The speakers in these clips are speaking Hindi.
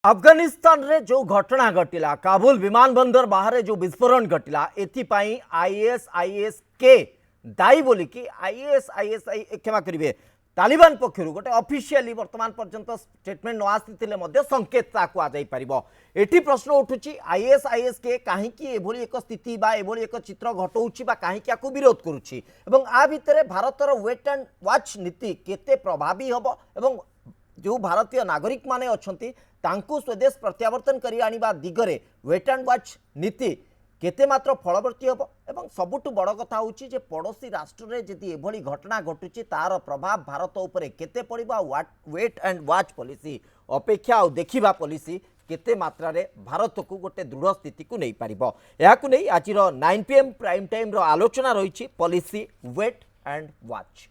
अफगानिस्तान रे जो घटना घटिला काबुल विमानबंदर बाहर जो विस्फोरण घटिला एथिपाई आईएसआईएस के दायी बोली कि आईएसआईएसआई क्षमा करिवे तालिबान पक्षर गोटे ऑफिशियली वर्तमान पर्यंत स्टेटमेंट न आसी संकेत ताकू आजाई पारिबो एठी प्रश्न उठुची आईएसआईएस के काहेकि एभली एक स्थिति बा एभली एक चित्र घटौची बा काहेकि आकु विरोध करूची एवं आ भितरे भारतर वेट एंड वॉच नीति केते प्रभावी हबो एवं जो भारतीय नागरिक माने अछंती तांकु स्वदेश प्रत्यावर्तन करी आनिबा दिगरे वेट एंड वॉच नीति केते मात्र फलवर्ती हम एवं सबुठु बड़ कथा होची जे पड़ोसी राष्ट्र रे जदि एभली घटना घटुची तार प्रभाव भारत उपरे केते पड़िबा वेट एंड वॉच पॉलिसी अपेक्षा और देखिबा पॉलिसी केते मात्रा रे भारत को गोटे दृढ़ स्थिति को नहीं पारिबो याकु नहीं आजिर 9 PM प्राइम टाइम रो आलोचना रही पॉलिसी वेट एंड वॉच।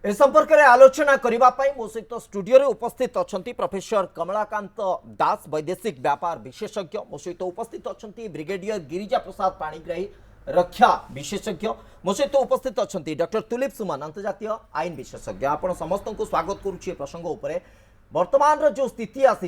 ए संपर्क में आलोचना करने मो सहित स्टूडियो रे उपस्थित अच्छा प्रोफेसर कमलाकांत दास वैदेशिक व्यापार विशेषज्ञ मो सहित उपस्थित अच्छा ब्रिगेडियर गिरिजा प्रसाद पाणिग्राही रक्षा विशेषज्ञ मो सहित उपस्थित अच्छा डॉक्टर तुलिप सुमन अंतर्जातीय आईन विशेषज्ञ आपण समस्त को स्वागत करुच्ची प्रसंग उपरे वर्तमान जो स्थिति आसी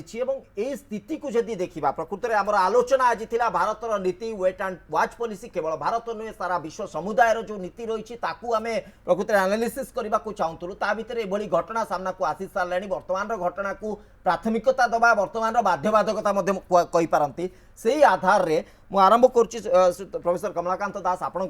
स्थिति को जदि देखा प्रकृत में आम आलोचना आज थिला भारतर नीति वेट एंड वॉच पॉलिसी केवल भारत नुहे सारा विश्व समुदायर जो नीति रही प्रकृत में एनालिसिस करने को चाहूलु ता भीतर एभली घटना सामना को आसी सारे वर्तमान घटना को प्राथमिकता दबा वर्तमान बाध्यबाधकता कही पारती से आधार रे मु आरंभ करुच्ची प्रोफेसर कमलाकांत दास आपण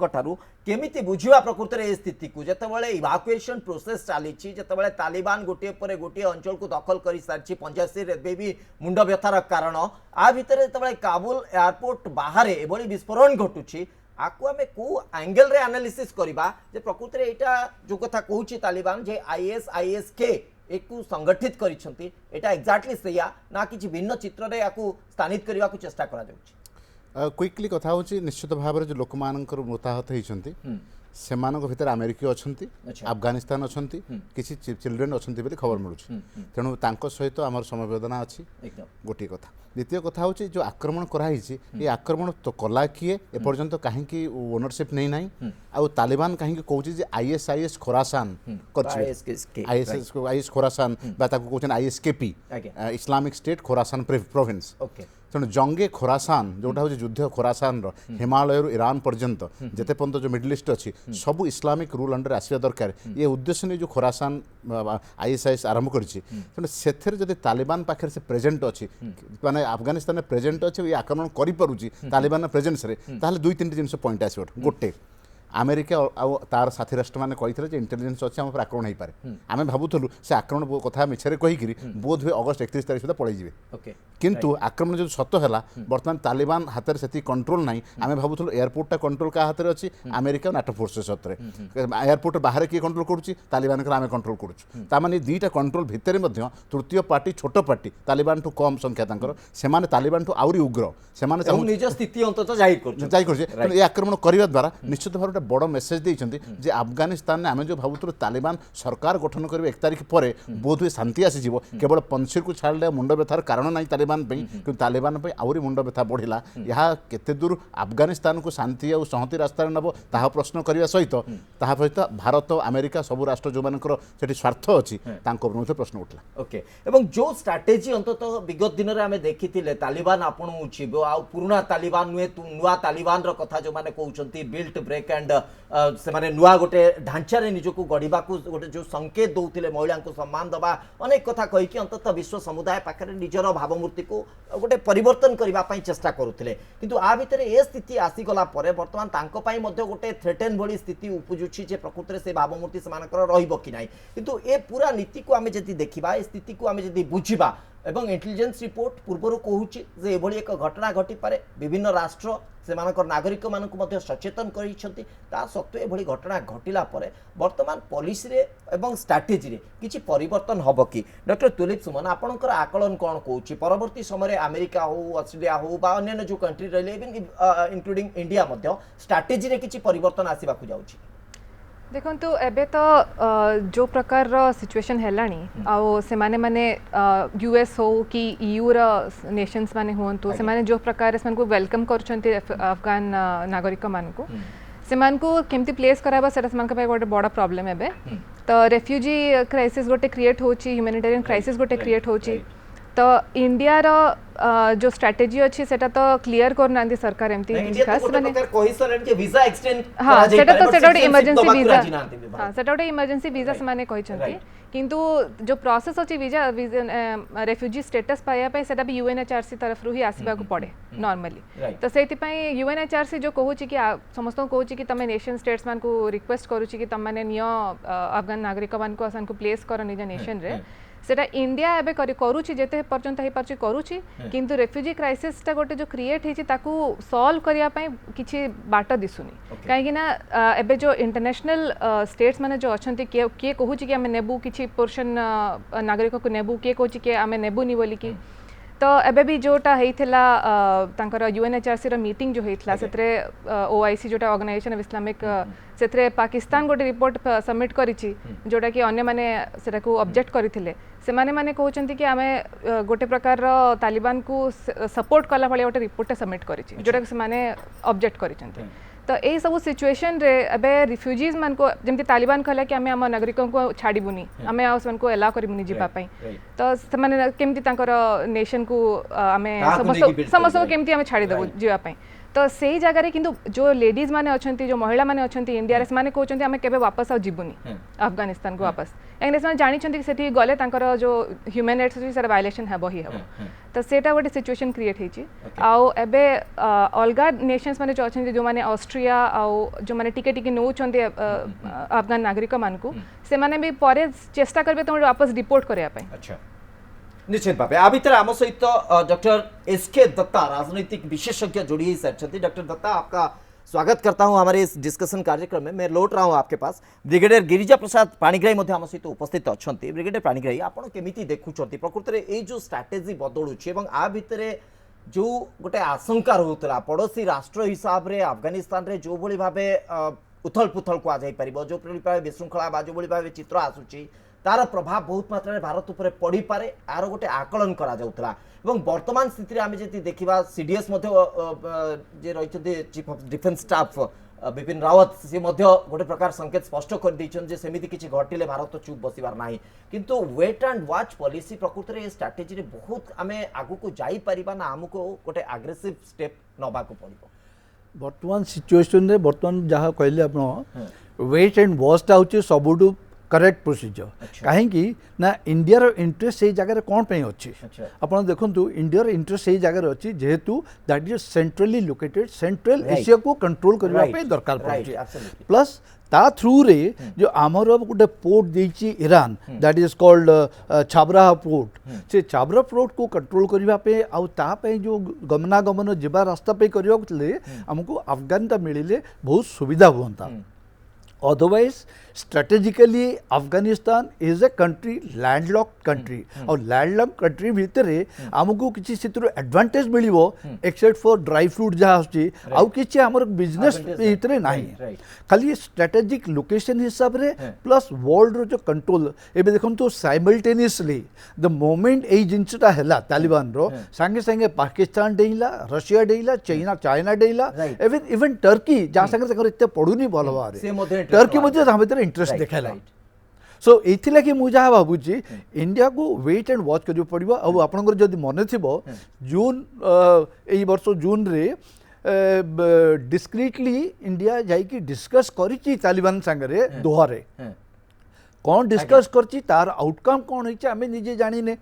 केमिति बुझिबा प्रकृत में स्थिति को जितेबाला इवाकुएशन प्रोसेस चली जितेबाला तालिबान गोटे पर गोटे अंचल को दखल कर सारी पंजासी भी मुंड व्यथार कारण आ भितर जितेबाला काबुल एयरपोर्ट बाहर एभली विस्फोरण घटुची आपको आम को एंगल रे एनालिसिस करबा जे प्रकृत में एटा जो कथा कहूची तालिबान जे आईएसआईएस के एक संगठित करिसेंती एटा एग्जैक्टली सैया ना किछि भिन्न चित्र रे याकू स्थानित करबा को चेष्टा करा जाउची क्विकली कथा होची निश्चित भाव जो लोक मानकर मृताहत होइछंती सेमानक भितर अमेरिकी अछंती अफगानिस्तान अछंती किछि चिल्ड्रेन अछंती बोली खबर मिलुछि तेणु तांको सहित आमर समवेदना अछि गोटे कथा द्वितीय कथा होची जो आक्रमण कराइछि ये आक्रमण तो कला किए ए पर्यंत काहेकि ओनरशिप नै नाही आ तालिबान काहेकि कहूछि जे आईएसआईएस खोरासान करछि आईएस खोरासान बा ताको कहछन ISKP Islamic State Khorasan province तेणु जंगे खोरासान जोटा हूँ युद्ध खोरासान हिमालय ईरान पर्यंत जिते पर्यंत जो मिडल ईस्ट अच्छी सब इस्लामिक रूल अंडर आसवा दरकार ये उद्देश्य नहीं जो खोरासान आईएसआईएस आरंभ करी तेणु से तालिबान पाखे से प्रेजेंट अच्छी माने अफगानिस्तान में प्रेजेंट अच्छे ये आक्रमण करुच्ची तालिबान प्रेजेंस दुई तीन जिन पॉइंट आस गोटे अमेरिका और तार साथी राष्ट्र मैंने कही इंटेलिजेंस अच्छे आम आक्रमण हो पारे आम भावुलु से आक्रमण कथा मिछरे कहीकि बोध हुए अगस्त 31 तारीख सुधा पलैजे किंतु आक्रमण जो सत है बर्तमान तालिबान हाथ से कंट्रोल ना आम भावुलु एयरपोर्टा कंट्रोल क्या हाथ में अच्छी अमेरिका नाटो फोर्सेस हाथ में एयरपोर्ट बाहर किए कंट्रोल करुच्ची तालिबान आम कंट्रोल करुँ दुईटा कंट्रोल भितर तृतीय पार्टी छोट पार्टी तालिबान ठू कम संख्या से तालिबान ठू आहरी उग्र से स्थिति अंततः जाहिर ये आक्रमण करने द्वारा निश्चित भाव बड़ मेसेज देइछंती जे अफगानिस्तान में आम जो भावुलु तालिबान सरकार गठन करेंगे 1 तारीख पर बोध हुए शांति आसीज केवल पंछी को छाड़े मुंड व्यथार कारण ना तालिबान कि तालिबान आहरी मुंड व्यथा बढ़ला यह केते दूर अफगानिस्तान को शांति और संहति रास्ता नब ता प्रश्न करने सहित सहित भारत अमेरिका सबू राष्ट्र जो मानकर सेठी स्वार्थ अच्छी प्रश्न उठला ओके एवं जो स्ट्राटेजी अंतत विगत दिन में आम देखी तालिबान आपणुची पुराना तालिबान नुहे नुआ तालिबान कथा जो मैंने कहते बिल्ट ब्रेक एंड से माने नुआ गोटे ढांचा निजक गढ़ा गोटे जो संकेत दौले महिला को सम्मान दबा अनेक कथा कहीकि अंततः विश्व समुदाय पाखे निजर भावमूर्ति को गोटे परिवर्तन करने चेष्टा करुले किंतु आ भितर ए स्थिति आसीगला बर्तमान तांको पाई मध्य गोटे थ्रेटेन भली स्थिति उपजुची जे प्रकृत में से भावमूर्ति से रहिबो कि नाही किंतु ए पूरा नीति को आमे जदि देखिबा ए स्थिति को आमे जदि बुझिबा एवं इंटेलिजेंस रिपोर्ट पूर्वर कहूची जे एभली एक घटना घटी पारे विभिन्न राष्ट्र से नागरिक मानक मध्य सचेतन करिसेंती ता सत्वे एभली घटना घटिला परे वर्तमान पॉलिसी रे एवं स्ट्रैटेजी रे किछि परिवर्तन हबो कि डॉक्टर तुलिप सुमन आपनकर आकलन कोन कहूची परवर्ती समय अमेरिका हो ऑस्ट्रेलिया हो बा अन्य जो कंट्री रहले इवन इंक्लूडिंग इंडिया मध्य स्ट्रैटेजी रे किछि परिवर्तन आसीबा को जाउची देखो तो एबे तो जो प्रकार सिचुएशन हेलानी आउ से माने यूएस हो कि ईयू रा नेशंस माने हुंतु से माने जो प्रकार से को वेलकम करछन्ते अफगान नागरिक मान को से मान को केमती प्लेस कराबा सेटा मान का गोटे बड़ा प्रॉब्लम एबे तो रेफ्यूजी क्राइसिस गोटे क्रिएट होची ह्यूमैनिटेरियन क्राइसिस गोटे क्रिएट होची तो इंडिया रो जो स्ट्रेटजी अछि सेटा तो क्लियर करना सरकार एमती खास माने कोई सरन के वीजा एक्सटेंड हां सेटा इमरजेंसी वीजा हां सेटा इमरजेंसी वीजा से माने कहि छथि किंतु जो प्रोसेस अछि वीजा रेफ्यूजी स्टेटस पाया पे सेटा भी यूएनएचआरसी तरफ रु ही आसीबा को पड़े नॉर्मली तो सेति पई यूएनएचआरसी जो कहू छी कि समस्त कहू छी कि तमे नेशन स्टेट्स मान को रिक्वेस्ट करू छी कि तम माने नियो अफगान नागरिक मान को असन को प्लेस कर निज नेशन रे सेटा इंडिया एबे करूची जेते पर्यंत हे परची करूची किंतु रेफ्यूजी क्राइसिस ता गोटे जो क्रिएट हेची ताकू सॉल्व करिया पई किछि बाट दिसुनी काहे कि ना एबे जो इंटरनेशनल स्टेट्स माने जो अछंती के कहूची कि हमें नेबू किछि पोर्शन नागरिक को नेबू के कहूची कि हमें नेबूनी बोली कि तो एबे भी जोटा हेइथिला तांकर यूएनएचआरसी रो मीटिंग जो हेइथिला सेतरे ओआईसी जोटा ऑर्गेनाइजेशन ऑफ इस्लामिक सेतरे पाकिस्तान गोटे रिपोर्ट सबमिट करिछि जोटा कि अन्य माने सेटा को ऑब्जेक्ट करिथिले से माने कहउचंती कि हमें गोटे प्रकार तालिबान को सपोर्ट कला भले गोटे रिपोर्ट सबमिट करिछि जोटा कि से माने ऑब्जेक्ट करिछंती तो यही सब सिचुएशन रे एबे रिफ्यूजीज मान को जेमती तालिबान कहला कि हमें हम नागरिकों को छाड़ीबुनी हमें आउसन को एला करिबुनी जीवा पई तो से माने केमती तांकर नेशन को हमें समस्त केमती हमें छाड़ी देबो जीवा पई तो सेही जगह रे किंतु जो लेडीज माने अछंती जो महिला माने अछंती इंडिया रे माने कहउचंती हमें केबे वापस आ जीबुनी अफगानिस्तान को वापस एंगे से जानि छंती कि सेठी गले तांकर जो ह्यूमन राइट्स से वायलेशन हेबो ही हेबो तो सेटा गोटे सिचुएशन क्रिएट हेची आउ एबे अलगा नेशंस माने जो अछंती जो माने ऑस्ट्रिया आउ जो माने टिके टिके नौ छंती अफगान नागरिक मान को से माने भी परे चेष्टा करबे तो वापस डिपोर्ट करया पई अच्छा निश्चित भाव आ भितर आम सहित डॉक्टर एसके दत्ता राजनीतिक विशेषज्ञ जोड़ी ही साथी। डॉक्टर दत्ता आपका स्वागत करता हूं हमारे इस डिस्कशन कार्यक्रम में। मैं लौट रहा हूं आपके पास। ब्रिगेडियर गिरिजा प्रसाद पाणिग्राही आम सहित उपस्थित अच्छा। ब्रिगेडियर पाणिग्राही आप केमी देखुं प्रकृत में ये जो स्ट्राटेजी बदलुच्छे आ भितर जो गोटे आशंका रोला पड़ोशी राष्ट्र हिसाब से अफगानिस्तान रे जो भली भाव उथल पुथल कहुपर जो भाव विशृंखला जो भाव चित्र आसूची तार प्रभाव बहुत मात्रा रे भारत उपर पड़ी पारे आर गोटे आकलन करा जाउतला एवं वर्तमान स्थिति रे आमे जति देखिबा सीडीएस जे रहिछथि chief of defence staff Bipin Rawat से गोटे प्रकार संकेत स्पष्ट कर दैछन जे सेमिति किछि घटिले भारत चुप बसिबार नाही किंतु वेट एंड वॉच पॉलिसी प्रकृत रे स्ट्रेटजी रे बहुत आमे आगु को जाई परिबा ना हमको गोटे एग्रेसिव स्टेप नबा को पड़िबो। वर्तमान सिचुएशन रे वर्तमान जहाँ कहले आपण वेट एंड वॉच टा होछि सबुडू करेक्ट प्रोसीजर कहीं ना इंडिया इंटरेस्ट से जगह कौन पे अच्छी आपड़ देखु इंडिया इंटरेस्ट से जगह अच्छी जेहेतु that is centrally located central Asia को कंट्रोल करने दरकार पड़े प्लस ता थ्रू रे जो आमर गोटे पोर्ट देछि Iran that is called Chabahar port से छाबरा पोर्ट को कंट्रोल करने आउ ता पे जो गमनागमन जीवा रास्ता पे करने हमको अफगान मिले बहुत सुविधा हुआ। Otherwise strategically Afghanistan is a country landlocked country और लैंडलॉक्ड कंट्री भितर आमको किसी एडवांटेज मिलिबो एक्सेप्ट फॉर ड्राई फ्रूट जहाँ आछि आउ किछि हमर बिजनेस भितर नाही खाली स्ट्रेटेजिक लोकेशन हिसाब रे प्लस वर्ल्ड रो जो कंट्रोल एबे देखम तो साइमल्टेनियसली द मोमेंट ए जिंसटा हैला तालिबान रो संगे संगे पाकिस्तान डेइला रशिया डेइला चाइना डेइला इवन टर्की जहाँ संगे तकर इते पडुनी भलो बारे टर्की मध्ये भितर इंटरेस्ट देखाला सो एथिला कि मु जहाँ भावुची इंडिया को वेट एंड वॉच करियो पड़िबो अब आपनकर जदि मने थिबो जून एई वर्ष जून रे डिस्क्रीटली इंडिया जाइकी डिस्कस करिची तालिबान संगे दोहा रे कौन डिस्कस करची तार आउटकम कौन होइचे आमे निजे जानिने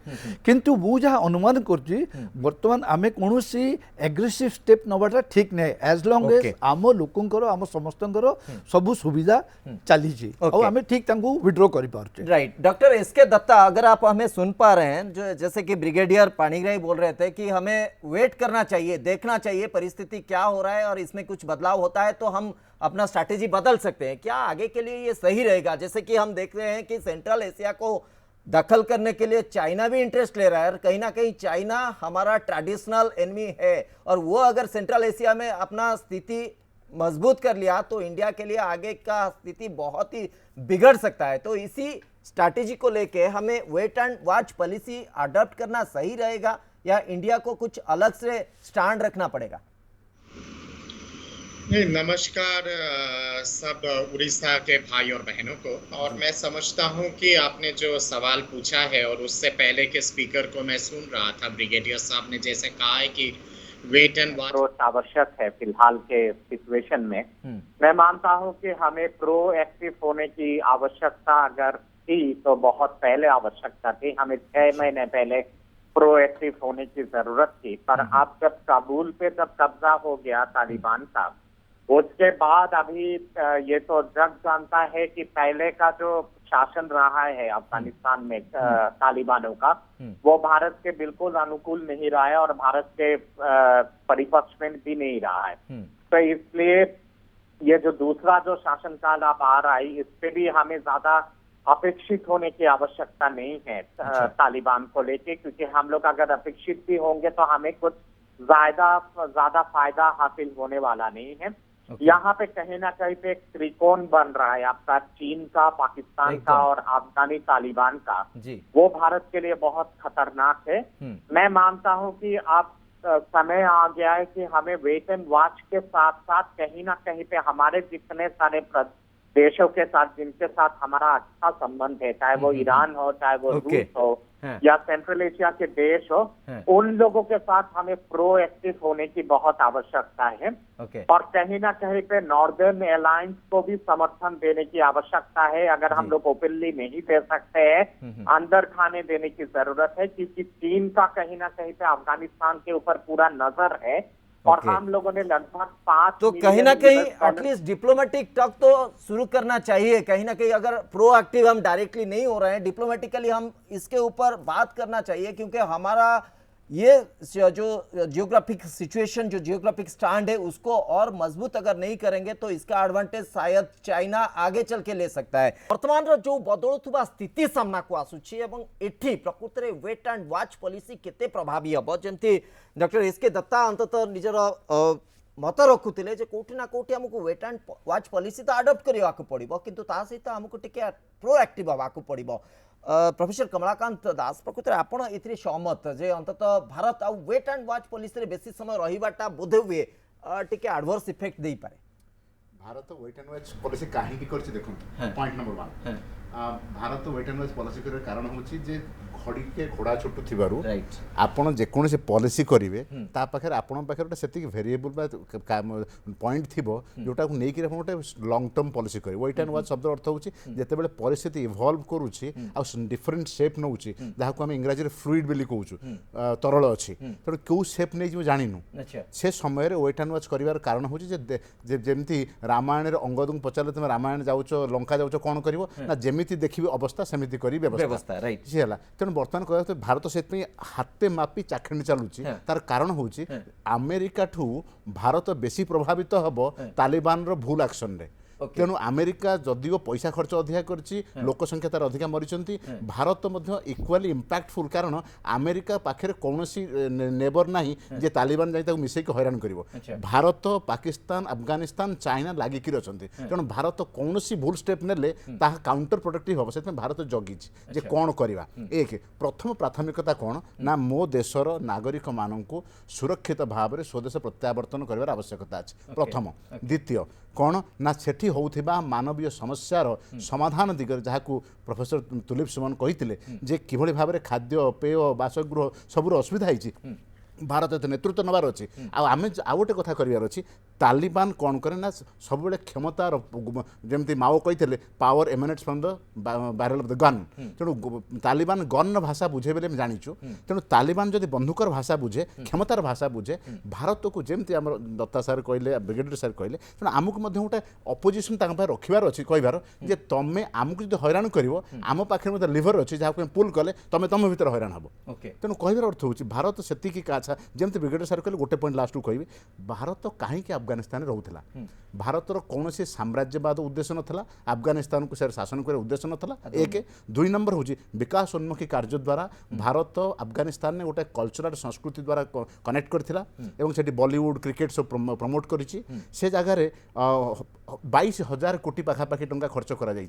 किंतु मु जहाँ अनुमान करची वर्तमान आमे कोनोसी एग्रेसिव स्टेप नबाटा ठीक नै एज लॉन्ग एज आम लोकंकर आम समस्तंकर सब सुविधा चली छी और आमे ठीक तांको विड्रॉ करि पारचे। राइट डॉक्टर एसके दत्ता अगर आप हमें सुन पा रहे हैं जो जैसे कि ब्रिगेडियर पाणिग्राही बोल रहे थे कि हमें वेट करना चाहिए देखना चाहिए परिस्थिति क्या हो रहा है और इसमें कुछ बदलाव होता है तो हम अपना स्ट्रैटेजी बदल सकते हैं, क्या आगे के लिए ये सही रहेगा? जैसे कि हम देख रहे हैं कि सेंट्रल एशिया को दखल करने के लिए चाइना भी इंटरेस्ट ले रहा है और कहीं ना कहीं चाइना हमारा ट्रेडिशनल एनिमी है और वो अगर सेंट्रल एशिया में अपना स्थिति मजबूत कर लिया तो इंडिया के लिए आगे का स्थिति बहुत ही बिगड़ सकता है। तो इसी स्ट्रैटेजी को लेके हमें wait and watch policy adopt करना सही रहेगा या इंडिया को कुछ अलग से स्टैंड रखना पड़ेगा? नहीं, नमस्कार सब उड़ीसा के भाई और बहनों को। और मैं समझता हूं कि आपने जो सवाल पूछा है और उससे पहले के स्पीकर को मैं सुन रहा था, ब्रिगेडियर साहब ने जैसे कहा है कि वेट एंड वॉच आवश्यक है फिलहाल के सिचुएशन में। मैं मानता हूं कि हमें प्रोएक्टिव होने की आवश्यकता अगर थी तो बहुत पहले आवश्यकता थी। हमें 6 महीने पहले प्रोएक्टिव होने की जरूरत थी। पर अब जब काबुल पे जब कब्जा हो गया तालिबान का, उसके बाद अभी ये तो जग जानता है कि पहले का जो शासन रहा है अफगानिस्तान में तालिबानों का, वो भारत के बिल्कुल अनुकूल नहीं रहा है और भारत के परिपक्ष में भी नहीं रहा है। तो इसलिए ये जो दूसरा जो शासनकाल अब आ रहा है, इस पे भी हमें ज्यादा अपेक्षित होने की आवश्यकता नहीं है तालिबान को लेके, क्योंकि हम लोग अगर अपेक्षित भी होंगे तो हमें कुछ ज्यादा फायदा हासिल होने वाला नहीं है। यहाँ पे कहीं ना कहीं पे एक त्रिकोण बन रहा है आपका, चीन का, पाकिस्तान का और अफगानी तालिबान का। वो भारत के लिए बहुत खतरनाक है। मैं मानता हूँ कि अब समय आ गया है कि हमें वेट एंड वॉच के साथ साथ कहीं ना कहीं पे हमारे जितने सारे देशों के साथ जिनके साथ हमारा अच्छा संबंध है, चाहे वो ईरान हो, चाहे वो रूस हो या सेंट्रल एशिया के देश हो, उन लोगों के साथ हमें प्रोएक्टिव होने की बहुत आवश्यकता है। और कहीं ना कहीं पे नॉर्दर्न अलायंस को भी समर्थन देने की आवश्यकता है। अगर हम लोग ओपनली नहीं दे सकते हैं, अंदर खाने देने की जरूरत है, क्योंकि चीन का कहीं ना कहीं पे अफगानिस्तान के ऊपर पूरा नजर है। और हम लोगों ने लगभग 5 तो कहीं ना कहीं एटलीस्ट डिप्लोमेटिक टॉक तो शुरू करना चाहिए। कहीं ना कहीं अगर प्रोएक्टिव हम डायरेक्टली नहीं हो रहे हैं, डिप्लोमेटिकली हम इसके ऊपर बात करना चाहिए, क्योंकि हमारा ये जो जियोग्राफिक सिचुएशन, जो जियोग्राफिक स्टैंड है, उसको और मजबूत अगर नहीं करेंगे तो इसका एडवांटेज शायद चाइना आगे चल के ले सकता है। वर्तमान जो बदलुवा स्थिति सामना को आसुछि एवं एठी प्रकृत रे वेट एंड वॉच पॉलिसी केते प्रभावी हबो, जेमती डॉक्टर एसके दत्ता अंततः निजर मत रखुले जे कोठी ना कोठी हमको वेट एंड वॉच पॉलिसी तो अडॉप्ट करवा को पड़िबो, किंतु ता सहित हमको टिके प्रोएक्टिव हवा को पड़िबो। प्रोफेसर कमलाकांत दास, प्रकृत आपण एथिरे सहमत जे अंततः भारत आ वेट एंड वॉच पॉलिसी रे बेसी समय रहिबाटा बोधे हुए टिके एडवर्स इफेक्ट देई पारे? Bharat wait and watch policy काहे की करछि देखो, point number 1, Bharat wait and watch policy करे कारण होछि जे घड़ी के घोड़ा छोटू थिबारु आपण जे कोन से पॉलिसी करिवे ता पाखर आपण पाखर सेति वेरिएबल बा पॉइंट थिबो जोटा को नै कि आपण ओटे लॉन्ग टर्म पॉलिसी करिवे। वेट एंड वॉच शब्द अर्थ होछि जेते बेले परिस्थिति इवॉल्व करूछि आ डिफरेंट शेप नउछि, जहा को हम इंग्रजी रे फ्लूइड बेली कहउछु, तरल अछि, त को शेप नै जे जानिनु से समय रे वेट एंड वॉच करिवार कारण होछि जे जेमति रामायण रे अंगदुंग पचाले तुम रामायण जाउछो, लंका जाउछो, कोन करिवो ना जेमिति देखिबे अवस्था सेमिति करी व्यवस्था, राइट जी हला। बर्तमान कह भारत से हाथे मापी चाखंडी चलुची, तार कारण होची अमेरिका ठू भारत बेसी प्रभावित हबो तालिबान रो भूल एक्शन रे। तेणु अमेरिका जदिओ पैसा खर्च अधिका करछि, लोक संख्या तार अधिका मरिचंती, भारत मध्य इक्वाली इंपैक्टफुल, कारण अमेरिका पाखे कौनसी नेबर नाही जे तालिबान जाई ताको मिसेक हैरान करिवो। भारत, पाकिस्तान, अफगानिस्तान, चाइना लागिकी रचंती, तेणु भारत कौनसी भूल स्टेप नेले ताहा काउंटर प्रोडक्टिव हबो। सेते भारत जगिछि जे कोन करिवा। एक प्रथम प्राथमिकता कोन ना मो देशर नागरिक माननकु सुरक्षित भाव रे स्वदेश प्रत्यावर्तन करिवार आवश्यकता अछि, प्रथम। द्वितीय कौन ना सेठी होउथिबा मानवीय समस्यार समाधान दिगरे, जहाँ को प्रोफेसर तुलिप सुमन कही जे किभଳି भाबरे खाद्य पेय बासगृह सबुर असुविधा होइछि, भारत नेतृत्व नबार अच्छी। आम आउ गोटे कथा करार अच्छी, तालिबान कौन करे ना सब क्षमतार जमती माओ कही power emanates from the barrel of the gun. तेणु तालिबान गन भाषा बुझे बोले जानीचु। तेणु तालिबान जदि बंधुकर भाषा बुझे, क्षमतार भाषा बुझे, भारत को जमती आम दत्ता सार कहले, ब्रिगेडियर सार कहले, तेणु आमको गोटे अपोजिशन रखार अच्छी, कहबार जे तुम आमको जो हैरान कर आम पाखे लिभर अच्छी जहाँ पुल कले तुम तुम भर हैरान हम। तेणु कहबार अर्थ हूँ भारत से जमती ब्रिगेडियर सार कहले, गोटे पॉइंट लास्ट को कहि, भारत कहीं अफगानिस्तान रोला भारतर कौन साम्राज्यवाद उद्देश्य नाला अफगानिस्तान को शासन कर उद्देश्य नाला एक दुई नंबर हूँ विकास उन्मुखी कार्य द्वारा भारत अफगानिस्तान ने गोटे कल्चरल संस्कृति द्वारा कनेक्ट करथिला एवं सेठी बॉलीवुड क्रिकेट सब प्रमोट करिछि से जगह 22,000 कोटी पाखापाखि टंका खर्च कराई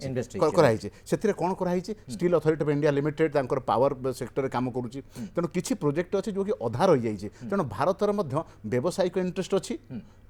से कौन कराई steel authority of India limited तांकर पावर सेक्टर रे काम करुछि तेणु किछि प्रोजेक्ट अछि जो कि अधा रहि जाइछि तेणु भारतर मध्य व्यावसायिक इंटरेस्ट अछि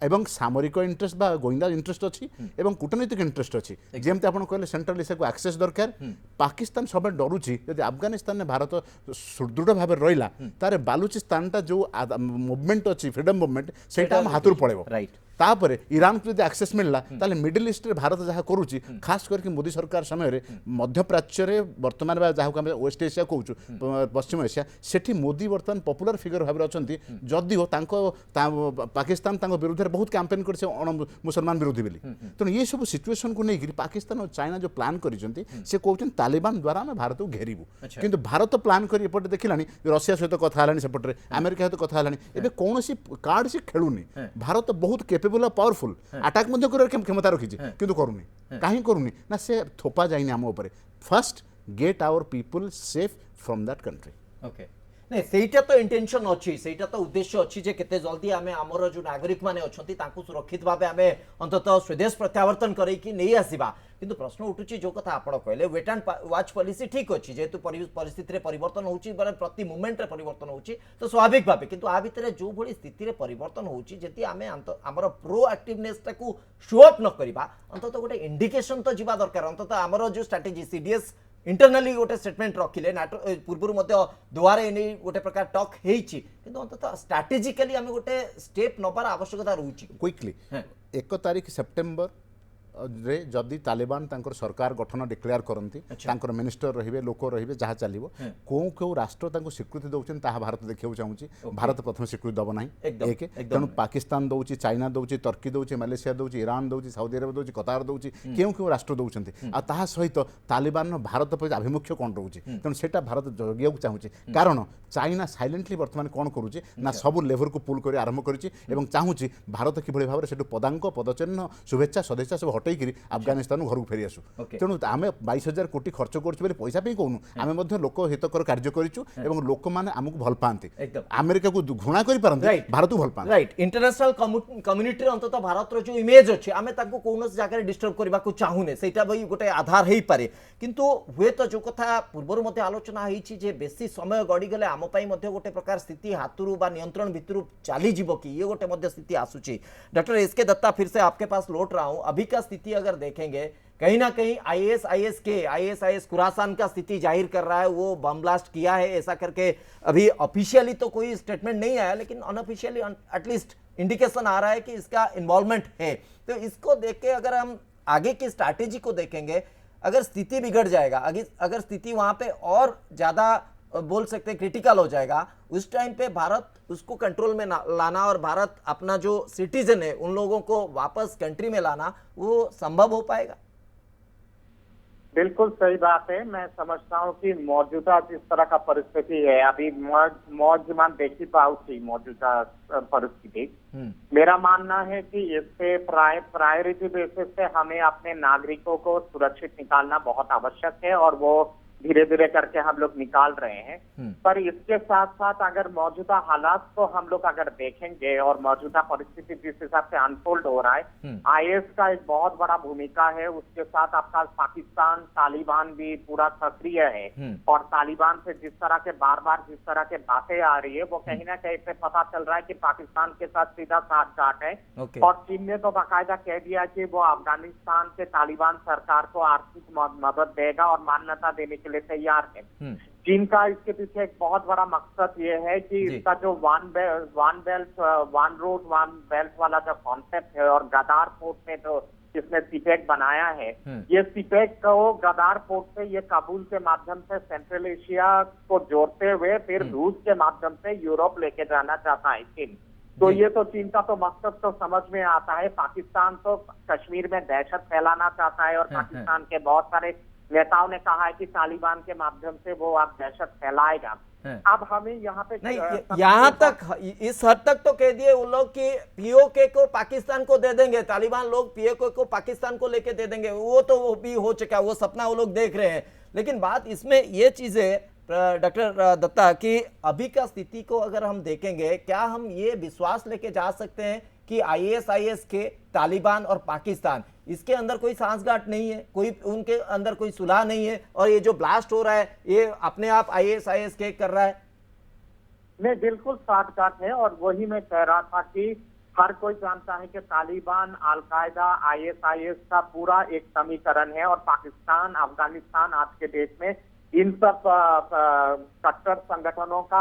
एवं सामरिक इंटरेस्ट बा गोइंदा इंटरेस्ट अछि एवं कूटनीतिक इंटरेस्ट अछि जेमते आपण कहले सेंट्रल एशिया को एक्सेस दरकार पाकिस्तान सब डरुछि यदि अफगानिस्तान ने भारत सुदृढ़ भाव रहिला तारे बालूचिस्तान टा जो मूवमेंट अछि फ्रीडम मूवमेंट सेटा हम हाथुर पड़ेबो राइट तापर ईरान को यदि एक्सेस मिलला ताले मिडिल ईस्ट रे भारत जहाँ करुच्ची खास करके मोदी सरकार समय मध्यप्राच्य रे वर्तमान जहाँ को वेस्ट एशिया कहूँ पश्चिम एशिया सेठी मोदी वर्तमान पॉपुलर फिगर भाव अच्छी जदिओ पाकिस्तान विरुद्ध बहुत कैंपेन कर मुसलमान विरोधी बोली तेणु ये सब सिचुएशन को लेकिन पाकिस्तान और चाइना जो प्लान करिसेंती से कहते तालिबान द्वारा आम भारत को घेरबू किंतु भारत प्लान कर एपटे देखिलानी रशिया सहित कथा है सेपटे अमेरिका सहित कथा है एबे कौन कार्ड से खेलुनी भारत बहुत केपेबल और पावरफुल अटैक मध्य कर क्षमता रखी किंतु करूनी कहीं करूनी ना से थोपा जाइनी आम ऊपर first get our people safe from that country okay नहीं सेटा तो इंटेंशन अच्छी सेटा तो उद्देश्य अच्छी जे केते जल्दी आमे हमर जो नागरिक माने अछंती तांकु सुरक्षित भाबे आमे अंततः स्वदेश प्रत्यावर्तन करै कि नहीं आसीबा किंतु प्रश्न उठुची जो कथा आपण कहले वेट एंड वॉच पॉलिसी ठीक अच्छी जेहेतु परिस्थिति रे परिवर्तन होउची प्रति मोमेंट रे परिवर्तन होउची तो स्वाभाविक भाबे किंतु आ भितरे जो भली स्थिति रे परिवर्तन होउची जति आमे हमर प्रोएक्टिवनेस टाकू शो अप न करिबा अंततः गोटे इंडिकेशन तो जीवा दरकार अंततः हमर जो स्ट्रेटजी सीडीएस इंटरनली गोटे स्टेटमेंट रखिले नाटो पूर्व दुआरे एने गोटे प्रकार टक हेइची किंतु अंततः स्ट्रेटेजिकली आमे गोटे स्टेप नबार आवश्यकता रहउची क्विकली 1 तारिख सेप्टेम्बर रे जदि तालिबान तांकर सरकार गठन डिक्लेयर करती तांकर मिनिस्टर रहिबे लोक रहिबे जहाँ चलिबो कोउ कोउ राष्ट्र तांको स्वीकृति दउछन ताहा भारत देखियो चाहूची भारत प्रथम स्वीकृति दब नाही एक तेणु पाकिस्तान दउची चाइना दउची तुर्की दउची मलेशिया दउची ईरान दउची सऊदी अरब दउची कतार दउची केउ केउ राष्ट्र दउछन्ती आ ताहा सहित तालिबान भारत प्रति आभिमुख्य कोन रहउची तेणु सेटा भारत जगिया चाहूची कारण चाइना साइलेंटली वर्तमान कोन करूची ना सब लेवल को पुल करी आरंभ करिची एवं चाहूची भारत किभଳି भाबरे सेटु पदांक पदचिह्न शुभेच्छा सदेच्छा सब हटैकरी अफगानिस्तान घर फेरी आसु तेणु आम 22,000 कोटी खर्च कर पैसा पे कहूँ आम लोक हितकर कार्य करूँ लोक मैंने आमको भल पाती अमेरिका को घृणा कर भारत को भल पाती राइट इंटरनेशनल कम्युनिटी अंतत भारत जो इमेज अच्छे आम कौन जगह डिस्टर्ब करने को चाहूने से भी गोटे आधार हो पारे किंतु हुए तो जो कथा पूर्व आलोचना होती बेसी समय गड़ीगले आम गोटे प्रकार स्थिति हाथरू बा नियंत्रण भितर चली कि ये गोटे स्थिति आसूची डॉक्टर एस के दत्ता फिर से आपके पास लौट रहा हूं अभी का स्थिति अगर देखेंगे कहीं ना कहीं आईएस खुरासान का स्थिति जाहिर कर रहा है वो बम ब्लास्ट किया है ऐसा करके अभी ऑफिशियली तो कोई स्टेटमेंट नहीं आया लेकिन अनऑफिशियली एटलीस्ट इंडिकेशन आ रहा है कि इसका इन्वॉल्वमेंट है तो इसको देख के अगर हम आगे की स्ट्रैटेजी को देखेंगे अगर स्थिति बिगड़ जाएगा अगर स्थिति वहां पे और ज्यादा बोल सकते हैं क्रिटिकल हो जाएगा उस टाइम पे भारत उसको कंट्रोल में लाना और भारत अपना जो सिटीजन है उन लोगों को वापस कंट्री में लाना वो संभव हो पाएगा। बिल्कुल सही बात है। मैं समझता हूँ कि मौजूदा जिस तरह का परिस्थिति है अभी मौजमान देखी पाऊँ मौजूदा परिस्थिति मेरा मानना है कि इससे प्रायोरिटी बेसिस पे हमें अपने नागरिकों को सुरक्षित निकालना बहुत आवश्यक है और वो धीरे धीरे करके हम लोग निकाल रहे हैं। पर इसके साथ साथ अगर मौजूदा हालात को हम लोग अगर देखेंगे और मौजूदा परिस्थिति जिस हिसाब से अनफोल्ड हो रहा है आईएस का एक बहुत बड़ा भूमिका है। उसके साथ आपका पाकिस्तान तालिबान भी पूरा सक्रिय है और तालिबान से जिस तरह के बार बार जिस तरह के बातें आ रही है वो कहीं ना कहीं पे पता चल रहा है कि पाकिस्तान के साथ सीधा साठगांठ है। और चीन ने तो बाकायदा कह दिया कि वो अफगानिस्तान के तालिबान सरकार को आर्थिक मदद देगा और मान्यता देने के लिए तैयार है। चीन का इसके पीछे एक बहुत बड़ा मकसद ये है कि इसका जो one belt one road one belt वाला जो कॉन्सेप्ट है और गदार पोर्ट में जो इसने सीपेक बनाया है ये सीपेक को गदार पोर्ट से ये काबुल के माध्यम से सेंट्रल एशिया को जोड़ते हुए फिर रूस के माध्यम से यूरोप लेके जाना चाहता है चीन। तो ये तो चीन का तो मकसद तो समझ में आता है। पाकिस्तान तो कश्मीर में दहशत फैलाना चाहता है और पाकिस्तान के बहुत सारे नेताओं ने कहा है कि तालिबान के माध्यम से वो अब दहशत फैलाएगा। अब हमें यहाँ पे नहीं, यहाँ तक इस हद तक तो कह दिए उन लोग कि पीओके को पाकिस्तान को दे देंगे, तालिबान लोग पीओके को पाकिस्तान को लेके दे देंगे, वो भी हो चुका, वो सपना वो लोग देख रहे हैं। लेकिन बात इसमें ये चीज है डॉक्टर दत्ता कि अभी का स्थिति को अगर हम देखेंगे, क्या हम ये विश्वास लेके जा सकते हैं कि ISIS के तालिबान और पाकिस्तान इसके अंदर कोई सांसगांठ नहीं है, कोई उनके अंदर कोई सुलह नहीं है, और ये जो ब्लास्ट हो रहा है ये अपने आप ISIS के कर रहा है? नहीं, बिल्कुल सांसगांठ है। और वही मैं कह रहा था कि हर कोई जानता है कि तालिबान, अलकायदा, ISIS का पूरा एक समीकरण है, और पाकिस्तान, अफगानिस्तान आज के डेट में इन सब कट्टर संगठनों का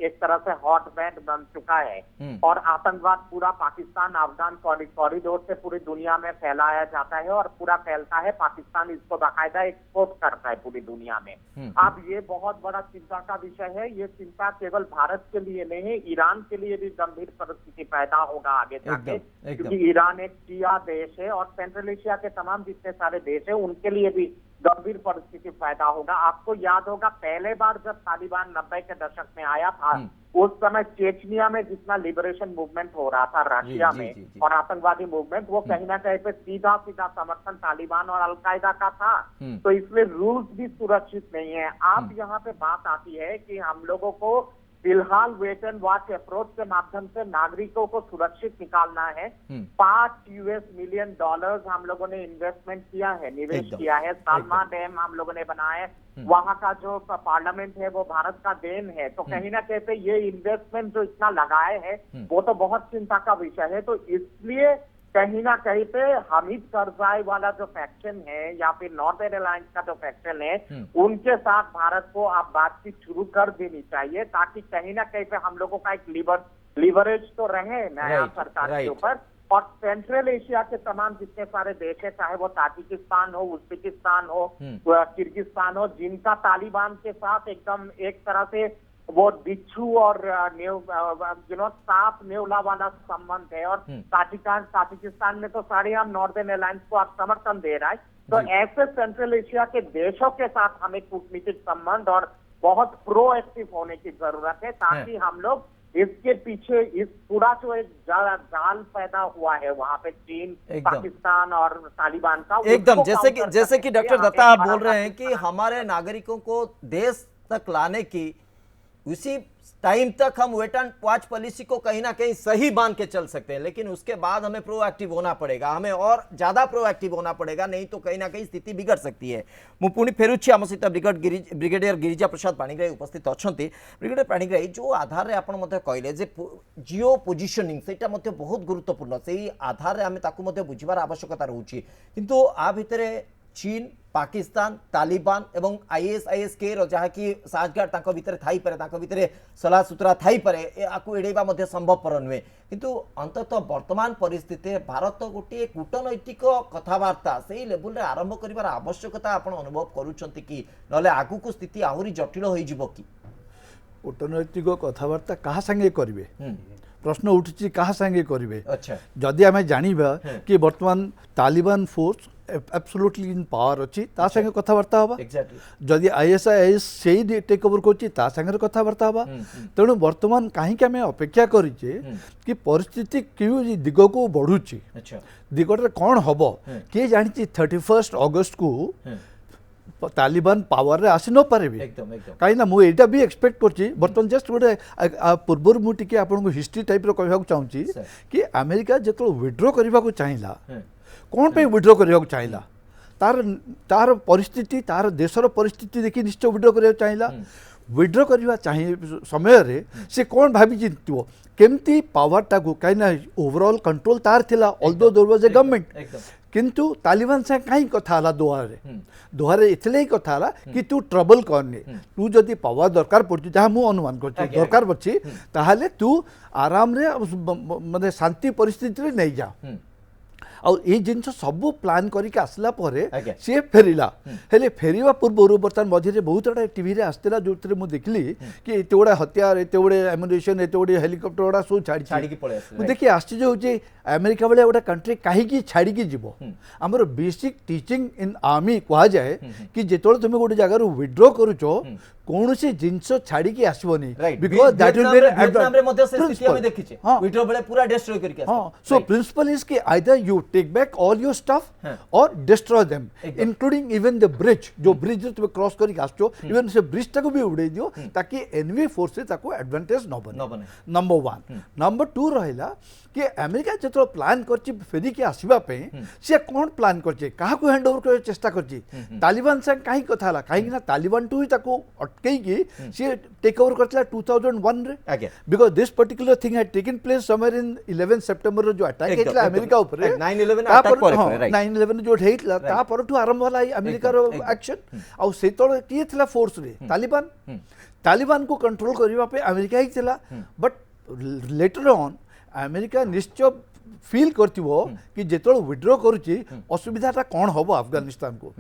एक तरह से हॉट बैंड बन चुका है। और आतंकवाद पूरा पाकिस्तान अफगान कॉरिडोर से पूरी दुनिया में फैलाया जाता है, और पूरा फैलता है, पाकिस्तान इसको बाकायदा एक्सपोर्ट करता है पूरी दुनिया में। अब ये बहुत बड़ा चिंता का विषय है। ये चिंता केवल भारत के लिए नहीं है, ईरान के लिए भी गंभीर परिस्थिति पैदा होगा आगे जाके, क्योंकि ईरान एक शिया देश है, और सेंट्रल एशिया के तमाम जितने सारे देश है उनके लिए भी गंभीर परिस्थिति पैदा होगा। आपको याद होगा पहले बार जब तालिबान 90 के दशक में आया था, उस समय चेचनिया में जितना लिबरेशन मूवमेंट हो रहा था रशिया में और आतंकवादी मूवमेंट, वो कहीं ना कहीं पे सीधा सीधा समर्थन तालिबान और अलकायदा का था। तो इसलिए रूल्स भी सुरक्षित नहीं है। आप यहाँ पे बात आती है कि हम लोगों को फिलहाल वेट एंड वॉच अप्रोच के माध्यम से नागरिकों को सुरक्षित निकालना है। $5 मिलियन हम लोगों ने इन्वेस्टमेंट किया है, निवेश किया है। सालमा डैम हम लोगों ने बनाया है, वहां का जो पार्लियामेंट है वो भारत का देन है। तो कहीं ना कहीं पे ये इन्वेस्टमेंट जो इतना लगाए है वो तो बहुत चिंता का विषय है। तो इसलिए कहीं ना कहीं पे हामिद करजाई वाला जो फैक्शन है या फिर नॉर्दर्न अलायंस का जो फैक्शन है, उनके साथ भारत को अब बातचीत शुरू कर देनी चाहिए, ताकि कहीं ना कहीं पे हम लोगों का एक लिवरेज तो रहे नया सरकार के ऊपर। और सेंट्रल एशिया के तमाम जितने सारे देश है, चाहे वो ताजिकिस्तान हो, उज्बेकिस्तान हो, किर्गिस्तान हो, जिनका तालिबान के साथ एकदम एक तरह से वो बिच्छू और सांप नेवला वाला संबंध है। और ताजिकिस्तान में तो सारे हम नॉर्दर्न अलायंस को आप समर्थन दे रहा है। तो ऐसे सेंट्रल एशिया के देशों के साथ हमें कूटनीतिक संबंध और बहुत प्रोएक्टिव होने की जरूरत है, ताकि हम लोग इसके पीछे इस पूरा जो एक जाल पैदा हुआ है वहां पे चीन, पाकिस्तान और तालिबान का, एकदम जैसे कि डॉक्टर दत्ता आप बोल रहे हैं कि हमारे नागरिकों को देश तक लाने की उसी टाइम तक हम वेट एंड वॉच पॉलिसी को कहीं ना कहीं सही मान के चल सकते हैं, लेकिन उसके बाद हमें प्रोएक्टिव होना पड़ेगा, हमें और ज्यादा प्रोएक्टिव होना पड़ेगा, नहीं तो कहीं ना कहीं स्थिति बिगड़ सकती है। मु पुणी फेरुछि आम सहित ब्रिगेडियर गिरिजा प्रसाद पाणिग्राही उपस्थित अच्छा। ब्रिगेडियर पाणिग्राही जो आधार रे आपण मते कहले जे जियो पोजिशनिंग सेटा मते बहुत गुरुत्वपूर्ण, सेही आधार रे हमें ताकू मते बुझिबार आवश्यकता रहउछि, किंतु आ भितरे चीन, पाकिस्तान, तालिबान एवं ISIS के जहाँ कि साजगार्ड तांको भितर थाई पारे, तांको भितर सला सुतरा थाई पारे, आकु एड़ेबा मध्ये संभवपर नुहे। किंतु अंततः वर्तमान परिस्थिति भारत गोटे कूटनैतिक कथबार्ता से लेवल रे आरंभ करिवार आवश्यकता आपण अनुभव करूछंती कि नले आगु को स्थिति आहुरी जटिल होई जिवो कि? कूटनैतिक कथबार्ता कहा संगे करिवे, प्रश्न उठुछि कहा संगे करिवे। अच्छा, जदि आमे जानिबा कि वर्तमान Taliban force absolutely in power अच्छी ता संगे कथबार्ता होबा, जदि ISIS सेही टेक ओवर करछि ता संगे कथबार्ता होबा। तेणु वर्तमान कहीं आमे अपेक्षा करिछे कि परिस्थिति क्यों दिग को बढ़ुछि, दिगटे कौन हबो किए जानिछि। 31 अगस्त को तालिबान पावर रे आसी न पारे, कहीं ना मु एटा भी एक्सपेक्ट करछि। वर्तमान जस्ट गोटे पूर्व मु टिके आपन को हिस्ट्री टाइप रो कहबाक चाहूछि कि अमेरिका जेतो विड्रॉ करबा को चाहिला, कौन पे विड्रॉ करबा को चाहिला, तार परिस्थिति, तार देशर परिस्थिति देखि निश्चय विड्रॉ करबा चाहिला। विड्रॉ करबा चाहिए समय रे से कौन भाभी चिंतिबो केमती पावर टाकू, कहीं ना ओवरऑल कंट्रोल तार थिला, although there was a government, किंतु तालिबान से कहीं कथा हला दोहारे इतले ही कथा हला कि तू ट्रबल करने, तू जदि पावर दरकार पड़छि, जहाँ मु अनुमान करछि दरकार पड़छि, ताहाले तू आराम रे माने शांति परिस्थिति रे नहीं जा। ଆଉ ଏଇ ଜିନିଷ ସବୁ ପ୍ଲାନ୍ କରିକି ଆସିଲା ପରେ ଆଜ୍ଞା। ସିଏ ଫେରିଲା ହେଲେ ଫେରିବା ପୂର୍ବରୁ ବର୍ତ୍ତମାନ ମଝିରେ ବହୁତ ଗୁଡ଼ା ଟିଭିରେ ଆସିଥିଲା ଯୋଉଥିରେ ମୁଁ ଦେଖିଲି କି ଏତେ ଗୁଡ଼ା ହତିଆର ଏତେ ଗୁଡ଼େ ଆମ୍ୟୁନିସନ୍ ଏତେ ଗୁଡ଼େ ହେଲିକପ୍ଟର ଗୁଡ଼ା ସବୁ ଛାଡ଼ିକି ପଳେଇ ଆସିଲେ, ମୁଁ ଦେଖି ଆଶ୍ଚର୍ଯ୍ୟ ହେଉଛି ଆମେରିକା ଭଳିଆ ଗୋଟେ କଣ୍ଟ୍ରି କାହିଁକି ଛାଡ଼ିକି ଯିବ ଆମର ବେସିକ୍ ଟିଚିଂ ଇନ୍ ଆର୍ମି କୁହାଯାଏ କି ଯେତେବେଳେ ତୁମେ ଗୋଟେ ଜାଗାରୁ ୱିଡ୍ର କରୁଛ କୌଣସି ଜିନିଷ ଛାଡ଼ିକି ଆସିବନି because that will be ଭିଏତନାମରେ ମଧ୍ୟ ସେ ସ୍ଥିତି ଆମେ ଦେଖିଛେ ହଁ। ୱିଡ୍ର ବେଳେ ପୁରା ଡେଷ୍ଟ୍ରୟ କରିକି हाँ ଆସିଲେ। so principle is कि either you take back all your stuff or destroy them एकदम। including even the bridge जो bridge तुम क्रॉस करके आसो even से bridge टाको भी उड़े दियो ताकि enemy forces ताको advantage न बने नंबर 1 नंबर 2 रहिला कि अमेरिका जो प्लान करछि फेरी के आसीबा पे से कोन प्लान करछि काहा को हैंड ओवर करे चेष्टा करछि तालिबान से काहे कथा हला काहे ना तालिबान टू ही ताको अटकई की से टेक ओवर करथला 2001 रे आगे because this particular thing had taken place somewhere in 11 September रो जो अटैक एकदम, हेतला एकदम। अमेरिका ऊपर 9/11 attack करे, right। 9/11 जो हेतला ता परठू आरंभ होला अमेरिका रो एक्शन आ सेतोळ की थिला फोर्स रे तालिबान को कंट्रोल करबा पे अमेरिका ही थिला बट लेटर ऑन अमेरिका निश्चय फील करथिबो कि जेतोळ विड्रॉ करूची असुविधाटा कोन होबो अफगानिस्तान को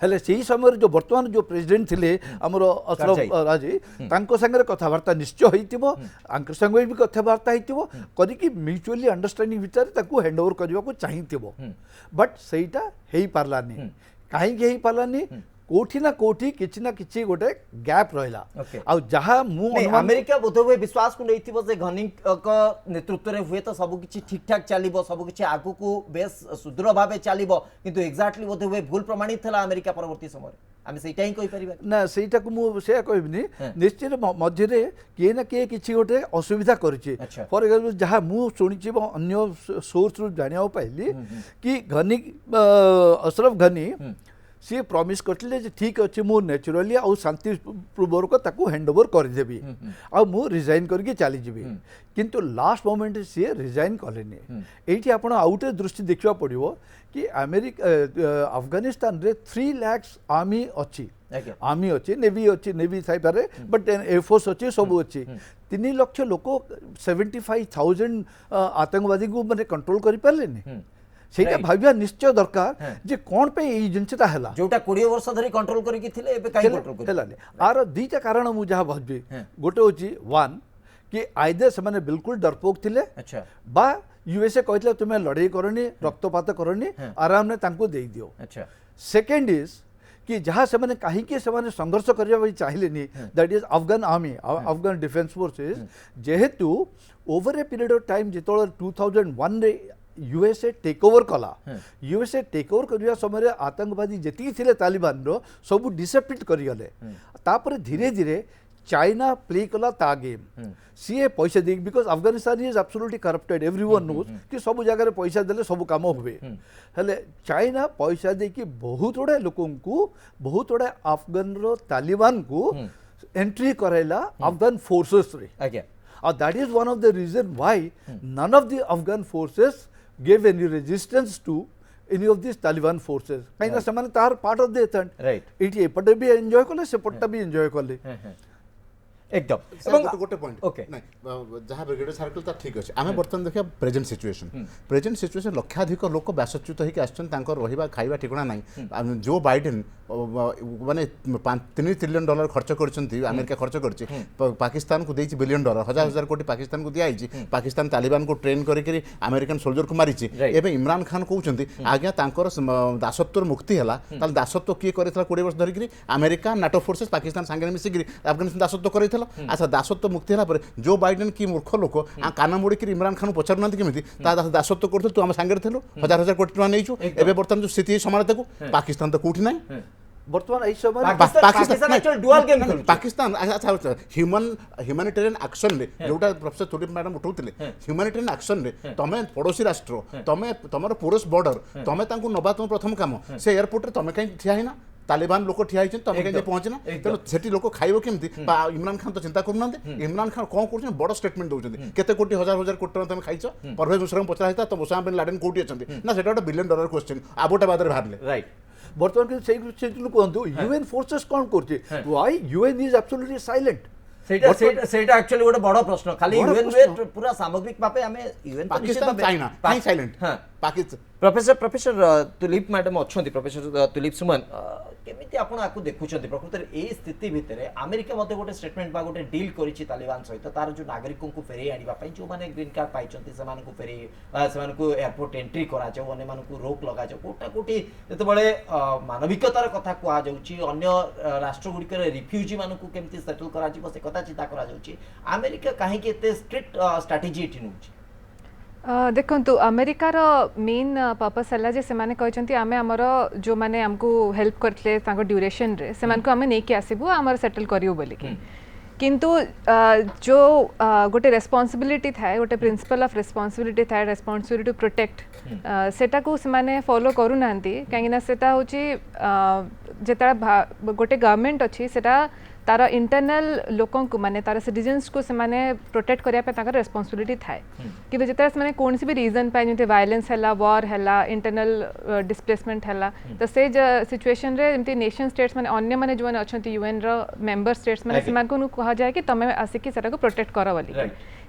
हेले सेही समय जो वर्तमान जो प्रेसिडेंट थिले हमरो अशरफ राजी तांको संगे कथावार्ता निश्चय होइतिबो आंकर संगे भी कथावार्ता होइतिबो करी कि म्यूचुअली अंडरस्टैंडिंग विचार ताको हैंड ओवर करबा को चाहितिबो बट सेईटा हेई पारलानी काहे के हेई पारलानी कोठी ना कोठी किछि ना किछि गोटे गैप रहला आ जहा मु अमेरिका बोधवे विश्वास को नैथिबो जे घनी का नेतृत्व रे हुए तो सब किछि ठीक ठाक चलिबो सब किछि आगु को बेस सुदृढ़ भाबे चलिबो किंतु एग्जैक्टली बोधवे भूल प्रमाणित थला अमेरिका परवर्ती समय आमे सेटा ही कहि परिबा ना सेटा को मु से कहबिनी निश्चित मध्य रे के ना के किछि गोटे असुविधा करछि फॉर एग्जांपल जहा मु सुनिछि अन्य सोर्स रु जानिया पाइली कि घनी अशरफ घनी सी प्रॉमिस करथिले जे ठीक अछि मु नेचुरली आ शांति पूर्वक ताको हैंड ओवर कर देबी आ मु रिजाइन करके चली जीबी किंतु लास्ट मोमेंट सी रिजाइन कलेनी एठी आपण आउटे दृष्टि देखिबा पड़िबो कि अमेरिका अफगानिस्तान रे 3 लाख आर्मी अछि नेवी थाई पारे बट एयरफोर्स अछि सब अछि 3 लाख लोक 75,000 आतंकवादी को माने कंट्रोल करि पारलेनी सेटा भाबिया निश्चय दरकार जे कोन पे ई जिनसटा हला जोटा 20 वर्ष धरि कंट्रोल करिकि थिले एबे काई कंट्रोल करि हलानी आर दीटा कारण मु जहा भाबी गोटे होची 1 कि आइदर से माने बिल्कुल डरपोक थिले अच्छा बा यूएसए कहथिले तुमे लड़ाई करनी रक्तपात करनी आराम ने तांको देई दियो अच्छा सेकंड इज कि जहाँ से माने कहीं के से माने संघर्ष करबा चाहिए नहीं that is Afghan army Afghan defence forces जेहेतु over a period of time जेतोल 2001 रे यूएसए टेक ओवर कला यूएसए टेक ओवर करबा समय आतंकवादी जेती थिले तालिबान रो सब डिसेप्ट करि गले तापर धीरे धीरे चाइना प्ले कला ता गेम सीए पैसा दे because Afghanistan is absolutely corrupted everyone knows कि सब जगह पैसा देले सब काम हुए हेले चाइना पैसा दे कि बहुत गुड़ा लोकों को बहुत गुड़ा अफगान रो तालिबान को एंट्री कराइला अफगान फोर्सेस रे आज्ञा और that is one of the reason why none of the Afghan forces gave any resistance to any of these Taliban forces kaina samane tar part of the attempt right it epote bhi enjoy kole se potta bhi enjoy kole एकदम এবং গোটে পয়েন্ট ওকে নাই যাহা ব্রিগেডিয়ার সার্কেল তা ঠিক আছে আমি বর্তমান দেখিয়া প্রেজেন্ট সিচুয়েশন লক্ষাধিক লোক ব্যাসচ্যুত হইকি আসছেন তাঙ্কর রহিবা খাইবা ঠিকনা নাই জো বাইডেন মানে $3 trillion খরচ করছেন আমেরিকা খরচ করছে পাকিস্তান কু দেইছি $1 billion हजार কোটি পাকিস্তান কু দিয়া আইছি পাকিস্তান তালিবান কু ট্রেন করি করি আমেরিকান সোলজর কু মারিছি এবে ইমরান খান কହୁଛନ୍ତି আজ্ঞা তাঙ্কর দাসত্বর মুক্তি হেলা তাহলে দাসত্ব কি করিতলা 20 বর্ষ ধরি আমেরিকা নাটো ফোর্সেস পাকিস্তান সাঙ্গে মিশি আফগানিস্তান দাসত্ব করিতলা अच्छा दासत्व मुक्ति है जो बाइडेन की मूर्ख लोक कान मोड़ी इमरान खान पचारूना कमी दासत्व कर तू आम सागर थिलु हजार हजार कोटी टका नहीं एवं बर्तमान जो स्थिति समानता को पाकिस्तान तो कौटी ना बर्तमान एई समय पाकिस्तान अच्छा ह्यूमानिटेरियन एक्शन रे जोटा प्रोफेसर तुलिप मैडम उठाउतिले ह्यूमानिटेरियन एक्शन रे तमे पड़ोसी राष्ट्र तमे तमर पोरस बॉर्डर तमे तांको नबा तुम प्रथम काम से एयरपोर्ट रे तमे कहीं ठिया हिना तालिबान लोक ठिया होइछन तमे कहीं पहुंचना तेणु सेठी लोक खाइबो केमती इमरान खान तो चिंता करूना इमरान खान कौन कर बड़ स्टेटमेंट दौरान केते कोटी हजार हजार कोटी तुम खाइछ परवेज मुशर्रफ पचरा होता तो ओसामा बिन लाडेन कोटी अछंती ना सेटा $1 billion क्वेश्चन आबोटा बादरे बाहरले राइट बर्तमान के सेही कहंतु यूएन फोर्सेस कोन करछि why UN is absolutely silent सेटा एक्चुअली गोटे बड़ प्रश्न खाली यूएन वे पूरा सामग्रिक भाबे हमें यूएन पाकिस्तान चाइना काई silent professor professor Tulip madam अच्छा प्रोफेसर तुलीप सुमन केमिति आपण आकु देखुछन्ति प्रकृत ए स्थिति भितर अमेरिका मते गोटे स्टेटमेंट बा गोटे डील करिछि तालिबान सहित तार जो नागरिकों को फेरे आनिबा पई जो माने ग्रीन कार्ड पाइछन्ति समान को फेरे समान को एयरपोर्ट एंट्री करा जाओ अन्य मान को रोक लगा जाओ कोटा कोटी जते बळे मानविकतार कथा कुआ जाउछि अन्य राष्ट्र गुडिकर रिफ्यूजी मान को केमिति सेटल करा जिवो से कथा चिंता करा जाउछि अमेरिका काहे के एते स्ट्रिक्ट स्ट्रेटजी एठी नउछि देखु अमेरिकार मेन पर्पस है जे से माने कहते आम आमर जो मैंने आमको हेल्प करते ड्यूरेशन रे से आम नहीं आसबू आम सेटल करूँ बोल किंतु जो गोटे रेस्पॉन्सिबिलिटी थाए गोटे प्रिंसिपल ऑफ रेस्पॉन्सिबिलिटी थाए रेस्पॉन्सिबिलिटी टू प्रोटेक्ट सेटा को से फॉलो करूना कहीं सेटा हूँ जिते गोटे गवर्नमेंट अच्छी सेटा तार इंटरनल लोकों को माने तार सिटीजन्स को से माने प्रोटेक्ट करने रेस्पॉन्सिबिलिटी थाए कि जिते से कौन सी भी रीजन पाए जमी वायलेंस है वॉर है इंटरनल डिस्प्लेसमेंट है तो से सिचुएशन रे एमती नेशन स्टेट्स माने अन्य माने जो अच्छा यूएन रो मेंबर स्टेट्स माने से कहा जाए कि तुम आसिक को प्रोटेक्ट कर बोली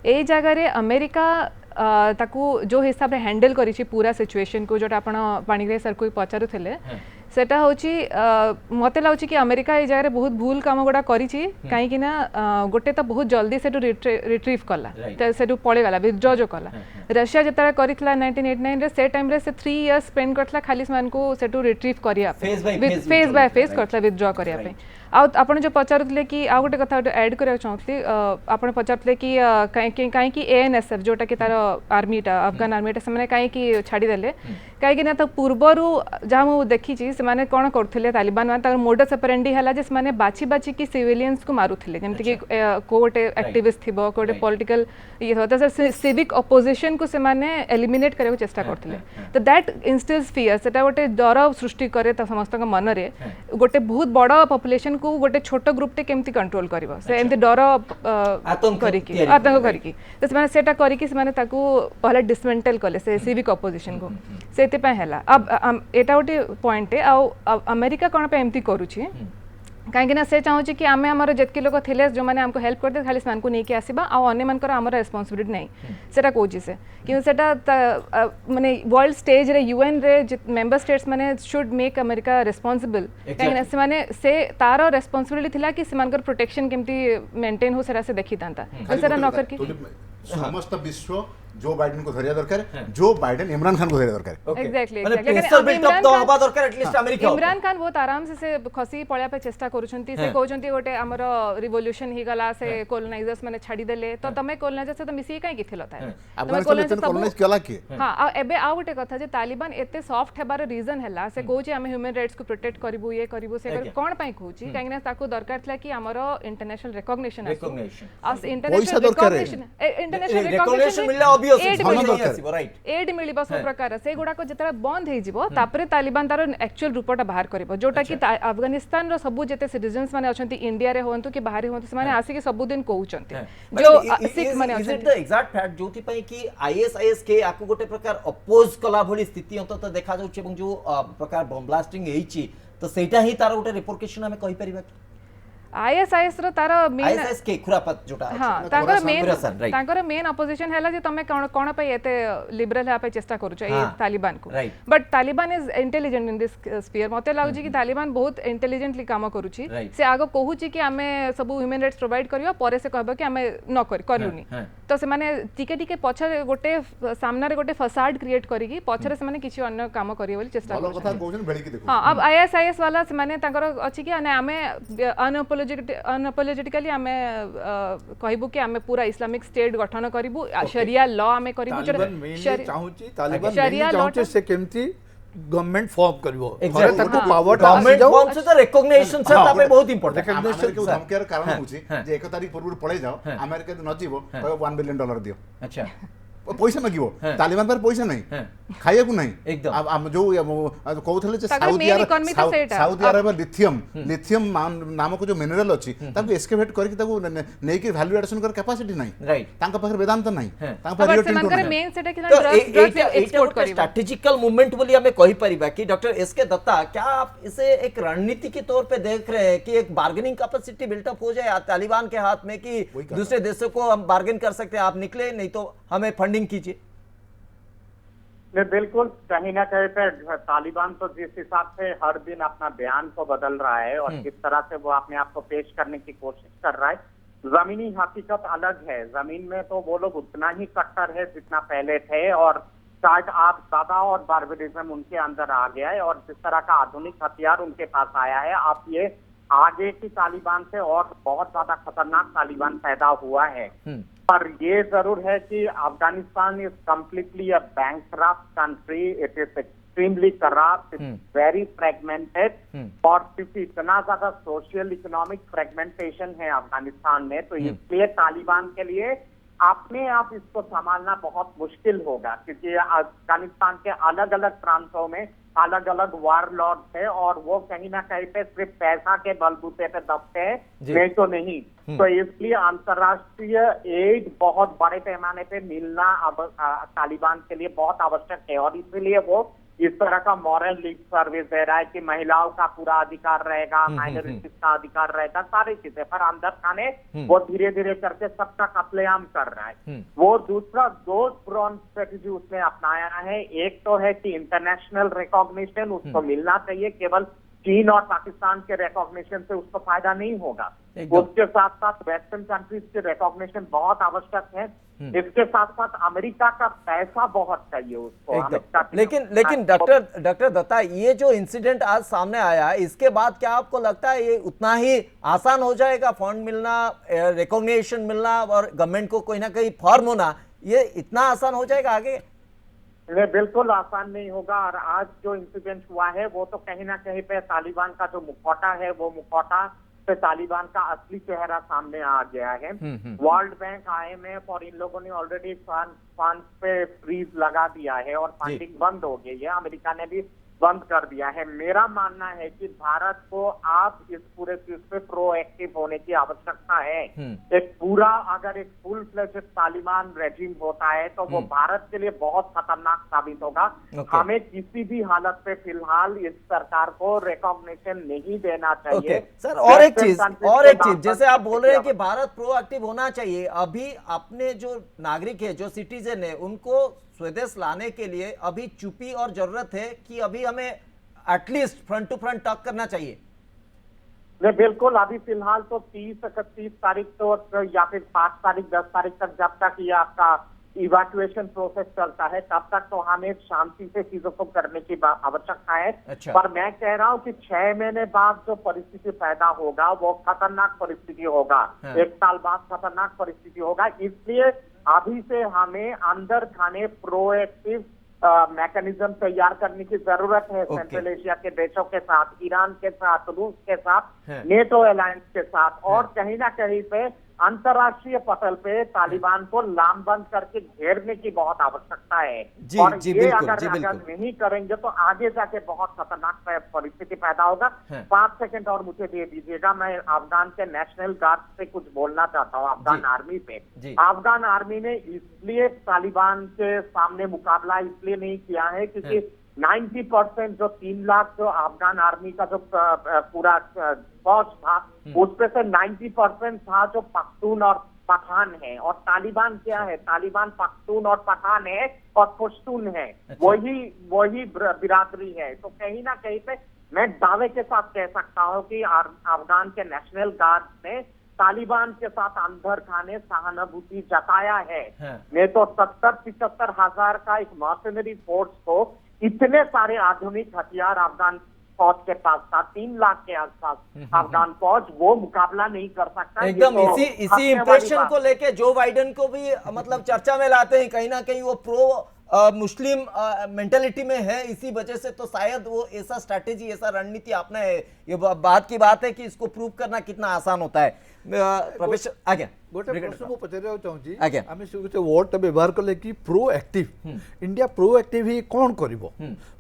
यही जगह रे अमेरिका ताकू जो हिसाब से हैंडल करी पूरा सिचुएशन को जोटा आपण पाणिग्राही सर को पचारुथिले सेटा होची मते लाउची कि अमेरिका ए जगह बहुत भूल काम गुड़ा करी कहीं ना गोटे तो बहुत जल्दी से रिट्रीव कला से पड़े गला विथड्रॉ जो कला रशिया जिते करथिला 1989 रे से टाइम रे से 3 इयर्स स्पेंड करथला खाली मान को सेटू रिट्रीव करिया फेज बाय फेज करथला विथड्रॉ करिया पे आपण जो पचारुले कि आ गोटे कथा ऐड करिया चाहथली आपण पचारुले कि कहीं कि एएनएसएफ जोटा कि तार आर्मीटा अफगान आर्मीटा से कहीं कि छाड़ी देले कहीं ना तो पूर्वरु जहाँ मुझे देखी से माने कौन करथिले तालिबान मान मोडस ऑपरेंडी हला जे माने बाची बाची की सिविलियंस को मारुथिले जेमति कि कोटे एक्टिविस्ट थिबो कोटे पॉलिटिकल ये होता से सिविक अपोजिशन को से माने एलिमिनेट करे चेष्टा करथिले तो दैट इंस्टिल्स फियर सेटा गोटे डर सृष्टि करे त समस्त मन रे गोटे बहुत बड़ पॉपुलेशन को गोटे छोट ग्रुप टे केमति कंट्रोल करबो से एमति डर आतंक करिकी तो से माने सेटा करिकी से माने ताकू पहले डिसमेंटल कले से सिविक अपोजिशन को से अब एटा गोटे पॉइंट अमेरिका कौन पे एमती करुछि कहीं ना से चाहूँ कि आम आम जितकी लोग थे जो मैंने आमको हेल्प करते खाली से नहीं आसवा आने मानकर आम रेस्पॉन्सिबिलिटी नहीं सेटा कहूँ से कि माने वर्ल्ड स्टेज रे यूएन रे मेंबर स्टेट्स माने शुड मेक अमेरिका रेस्पॉन्सिबल कहीं से माने से तार रेस्पॉन्सिबिलिटी थिला कि से प्रोटेक्शन केमती मेंटेन हो से देखी था न करके समस्त विश्व जो बाइडेन को धरिया दरकार जो बाइडेन इमरान खान को धरिया दरकार एग्जैक्टली इमरान खान बहुत आराम से खसी पळिया पे चेष्टा करूछंती से कहउछंती गोटे हमर रिवोल्यूशन ही गला से कोलोनाइजर्स माने छाडी देले तो तमे कोलोनाइजर से तो मिसी काई कि थिलो थाए तमे कोलोनाइज कला के हां एबे आ गोटे कथा जे तालिबान एते सॉफ्ट हेबार रीजन हला से कहउछे हम ह्यूमन राइट्स को प्रोटेक्ट करबू ये करबू से कोन पाई कहउछी काइना ताको दरकार थला कि हमर इंटरनेशनल रिकॉग्निशन आस इंटरनेशनल रिकॉग्निशन मिलला एड मिलिबा सब प्रकार से गुडा को जतरा बंद हे जिवो तापरे तालिबान तार एक्चुअल रूपटा बाहर करबो जोटा कि अफगानिस्तान रो सब जते सिटीजन्स माने अछंती इंडिया रे होंतु कि बाहर होंतु से माने आसी के सब दिन कहउचंती जो सिख माने अछंती इज द एग्जैक्ट फैक्ट जोति पई कि आईएसआईएस के आकु गोटे प्रकार अपोज कला भली स्थिति अंत देखा जाउछ एवं जो प्रकार बम ब्लास्टिंग हेची तो सेटा ही तार गोटे रिपोर्टेशन हमें कहि परिबा आईएसआईएस रो तार मेन आईएसआईएस के खुरापत जोटा हां ताकर मेन अपोजिशन हैला जे तमे कोन पे एते लिबरल हा पे चेष्टा करू छ ए तालिबान को but Taliban is intelligent in this sphere मते लागु कि तालिबान बहुत इंटेलिजेंटली काम करू छी से आगो कहू छी कि हमें सब ह्यूमन राइट्स प्रोवाइड करियो परे से कहबो कि हमें न करलुनी तो से माने टिके टिके पछे गोटे सामना रे गोटे फसाड क्रिएट करिकी पछरे से माने किछि अन्य काम करियो बोली चेष्टा करू कथा कहउछन बेली की देखो हां अब आईएसआईएस वाला से माने ताकर अछि कि हमें अनअपोलोजेटिकली आमे कहबो कि आमे पूरा इस्लामिक स्टेट गठन करिबु शरिया लॉ आमे करिबु चाहूची तालिबान शरिया लॉ से केमती गवर्नमेंट फॉर्म करिवो अरे तको पावर गवर्नमेंट फॉर्म से तो रिकॉग्निशन से तापे बहुत इंपोर्टेंट रिकॉग्निशन के धमकेर कारण होची जे 1 तारिख पूर्व पळे जाओ अमेरिका न जीवो $1 बिलियन दियो अच्छा पैसा मागिबो तालिबान पर पैसा नहीं खाइया को नहीं अब हम जो कहउथले जे साउदी अरब लिथियम नाम को जो मिनरल अछि ताको एक्सकेवेट करके ताको नै के वैल्यू एडिशन कर कैपेसिटी नहीं राइट तांका पाखर वेदांत नहीं तांका पर रियोटिन तो मेन सेटा कि ड्रग्स एक्सपोर्ट करिबो स्ट्रेटेजिकल मूवमेंट बोली हमें कहि परिबा कि डॉक्टर एसके दत्ता क्या आप इसे एक रणनीति के तौर पे देख रहे हैं कि एक बार्गेनिंग कैपेसिटी बिल्टअप हो जाए तालिबान के हाथ में कि दूसरे देशों को हम बार्गेन कर सकते हैं आप निकले नहीं तो हमें फंडिंग कीजिए नहीं, बिल्कुल कहीं ना कहीं पे तालिबान तो जिस हिसाब से हर दिन अपना बयान को बदल रहा है और किस तरह से वो अपने आप को पेश करने की कोशिश कर रहा है, जमीनी हकीकत अलग है। जमीन में तो वो लोग उतना ही कट्टर है जितना पहले थे, और शायद आप दादा और बार्बरिज्म उनके अंदर आ गया है, और जिस तरह का आधुनिक हथियार उनके पास आया है, आप ये आगे की तालिबान से और बहुत ज्यादा खतरनाक तालिबान पैदा हुआ है। पर ये जरूर है कि Afghanistan is completely a bankrupt country, it is extremely corrupt, very fragmented, और क्योंकि इतना ज्यादा सोशल इकोनॉमिक फ्रेगमेंटेशन है अफगानिस्तान में, तो इसलिए तालिबान के लिए अपने आप इसको संभालना बहुत मुश्किल होगा, क्योंकि अफगानिस्तान के अलग अलग प्रांतों में अलग अलग वार लॉर्ड है, और वो कहीं ना कहीं पे सिर्फ पैसा के बलबूते पे दबते हैं, नहीं तो नहीं। तो इसलिए अंतर्राष्ट्रीय एड बहुत बड़े पैमाने पे मिलना अब तालिबान के लिए बहुत आवश्यक है, और इसीलिए वो इस तरह का मॉरल लीग सर्विस दे रहा है कि महिलाओं का पूरा अधिकार रहेगा, माइनॉरिटीज का अधिकार रहेगा, सारी चीजें। पर अंदर खाने वो धीरे धीरे करके सबका कत्लेआम कर रहा है। वो दूसरा दो फ्रंट स्ट्रेटेजी उसने अपनाया है। एक तो है कि इंटरनेशनल रिकॉग्निशन उसको मिलना चाहिए, केवल चीन और पाकिस्तान के रिकॉग्निशन से उसको फायदा नहीं होगा, उसके साथ साथ वेस्टर्न कंट्रीज के रिकॉग्निशन बहुत आवश्यक है। इसके साथ साथ अमेरिका का पैसा बहुत चाहिए उसको। लेकिन डॉक्टर दत्ता, ये जो इंसिडेंट आज सामने आया है, इसके बाद क्या आपको लगता है ये उतना ही आसान हो जाएगा, फंड मिलना, रिकॉग्निशन मिलना और गवर्नमेंट को कोई ना कोई फॉर्म होना, ये इतना आसान हो जाएगा आगे? नहीं, बिल्कुल आसान नहीं होगा। और आज जो इंसिडेंट हुआ है वो तो कहीं ना कहीं पे तालिबान का जो मुखौटा है, वो मुखौटा पे तालिबान का असली चेहरा सामने आ गया है। वर्ल्ड बैंक, IMF और इन लोगों ने ऑलरेडी फंड पे फ्रीज लगा दिया है और फंडिंग बंद हो गई है। अमेरिका ने भी बंद कर दिया है। मेरा मानना है कि भारत को आप इस पूरे चीज पे प्रोएक्टिव होने की आवश्यकता है। एक पूरा अगर एक फुल फ्लेजेड तालिबान रेजिम होता है तो वो भारत के लिए बहुत खतरनाक साबित होगा। हमें किसी भी हालत पे फिलहाल इस सरकार को रिकॉग्निशन नहीं देना चाहिए। सर, और एक चीज जैसे आप बोल रहे हैं कि भारत प्रोएक्टिव होना चाहिए, अभी अपने जो नागरिक है, जो सिटीजन है, उनको स्वदेश लाने के लिए अभी चुप्पी और जरूरत है कि अभी हमें at least front to front talk करना चाहिए? नहीं, बिल्कुल। अभी फिलहाल तो 30-31 तारीख तो या फिर 5 तारीख 10 तारीख तक जब तक ये आपका इवैक्यूएशन प्रोसेस चलता है तब तक तो हमें शांति से चीजों को करने की आवश्यकता है। पर मैं कह रहा हूँ कि 6 महीने बाद जो परिस्थिति पैदा होगा वो खतरनाक परिस्थिति होगा। 1 साल बाद खतरनाक परिस्थिति होगा। इसलिए अभी से हमें अंदर खाने प्रोएक्टिव मैकेनिज्म तैयार करने की जरूरत है। सेंट्रल एशिया के देशों के साथ, ईरान के साथ, रूस के साथ, नेटो अलायंस के साथ, और कहीं ना कहीं पे अंतरराष्ट्रीय पटल पे तालिबान को लामबंद करके घेरने की बहुत आवश्यकता है। और ये अगर नहीं करेंगे तो आगे जाके बहुत खतरनाक परिस्थिति पैदा होगा। 5 सेकंड और मुझे दे दीजिएगा, मैं अफगान के नेशनल गार्ड से कुछ बोलना चाहता हूँ, अफगान आर्मी पे। अफगान आर्मी ने इसलिए तालिबान के सामने मुकाबला इसलिए नहीं किया है क्योंकि 90% जो 3 लाख जो अफगान आर्मी का जो पूरा फौज था, उसमें से 90% था जो पख्तून और पठान है। और तालिबान क्या है? तालिबान पख्तून और पठान है और पश्तून है। वही बिरादरी है। तो कहीं ना कहीं पे मैं दावे के साथ कह सकता हूँ कि अफगान के नेशनल गार्ड ने तालिबान के साथ अंदर खाने सहानुभूति जताया है। नहीं तो 70-75 हजार का एक मर्सनरी फोर्स को इतने सारे आधुनिक हथियार अफगान फौज के पास था, 3 लाख के आसपास अफगान फौज, वो मुकाबला नहीं कर सकता। एकदम इसी इंप्रेशन को लेके जो बाइडेन को भी मतलब चर्चा में लाते हैं, कहीं ना कहीं वो प्रो मुस्लिम मेंटालिटी में है, इसी वजह से तो शायद वो ऐसा स्ट्रैटेजी, ऐसा रणनीति अपना है। ये बात की बात है कि इसको प्रूव करना कितना आसान होता है। प्रोफेसर आगे गोटे प्रश्न मु पचार चाहूँगी, आम से वर्ड व्यवहार कले कि प्रोएक्टिव, इंडिया प्रोएक्टिव ही कौन करिवो?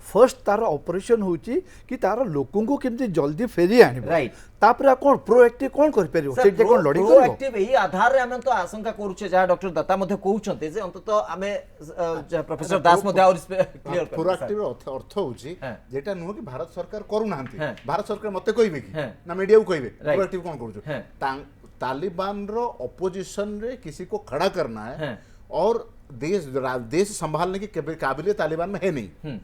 फर्स्ट तार ऑपरेशन होची कि तार लोकों को केमती जल्दी फेरी आनिबो, तापर कोन प्रोएक्टिव कोन कर परिवो? सेटे कोन लड़ी करबो? प्रोएक्टिव ही आधार रे हम तो आशंका करूछे, जा डॉक्टर दत्ता मध्ये कहउछन्ते जे अंत तो हमें प्रोफेसर दास मध्ये और इस पे क्लियर कर। प्रोएक्टिव अर्थ होची जेटा नुह कि भारत सरकार करू नांती, भारत सरकार मते कहिबे कि ना मीडिया को कहिबे प्रोएक्टिव कोन करूछ? तालिबान रो अपोजिशन रे किसी को खड़ा करना है और देश संभालने की काबिलियत तालिबान में है नहीं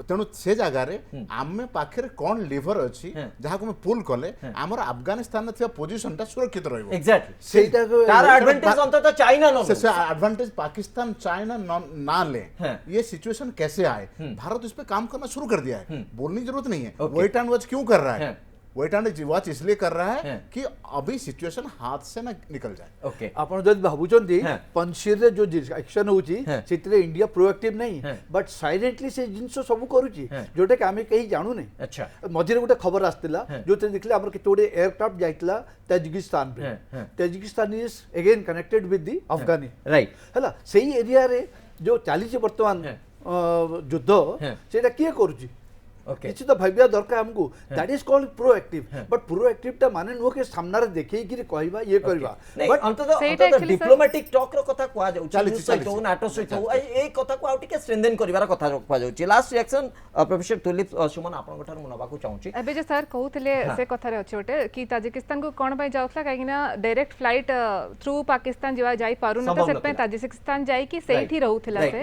तेणु से जगार आम पाखे कौन लिभर अच्छी जहाँ को पुल कले आमर अफगानिस्तान पोजिशन टा सुरक्षित रहिबो एग्जैक्टली तार एडवांटेज अंततः चाइना न से एडवांटेज पाकिस्तान चाइना ना ले ये सिचुएशन कैसे आए भारत इस पे काम करना शुरू कर दिया है बोलने की जरूरत नहीं है वेट एंड वॉच क्यों कर रहा है वेट एंड वॉच इसलिए कर रहा है कि अभी सिचुएशन हाथ से ना निकल जाए ओके आपण जदि भाबुचंती पंचशीर रे जो एक्शन होची सेतरे इंडिया प्रोएक्टिव नहीं बट साइलेंटली से जिंस सब करूची जोटे कि आमे कहीं जानू नहीं अच्छा मझिरे गोटे खबर आस्तिला जोते देखले हमर केते गोटे एयरक्राफ्ट जाइतला ताजिकिस्तान पे Tajikistan is again connected with the Afghani right हला सेही एरिया रे जो चालीस वर्तमान युद्ध सेटा किए करूची ओके निश्चित भाविया दरकार हमको that is called proactive but proactive टा माने नुह के सामना रे देखै कि कहबा ये करबा बट अंततः डिप्लोमेटिक टॉक रो कथा कुआ जाउ चालीस नाटो सहित ए कथा को आउटिके स्ट्रेंथन करिवार कथा कुआ जाउ लास्ट रिएक्शन प्रोफेसर तुलिप सुमन आपन गठार मुनबाकू चाहूची एबे जे सर कहउतले से कथा रे अछि ओटे कि ताजिकिस्तान को कोन पय जाउतला काहे ना डायरेक्ट फ्लाइट थ्रू पाकिस्तान जेवा जाई पारु न त सेट पे ताजिकिस्तान जाई कि सेठी रहउतला से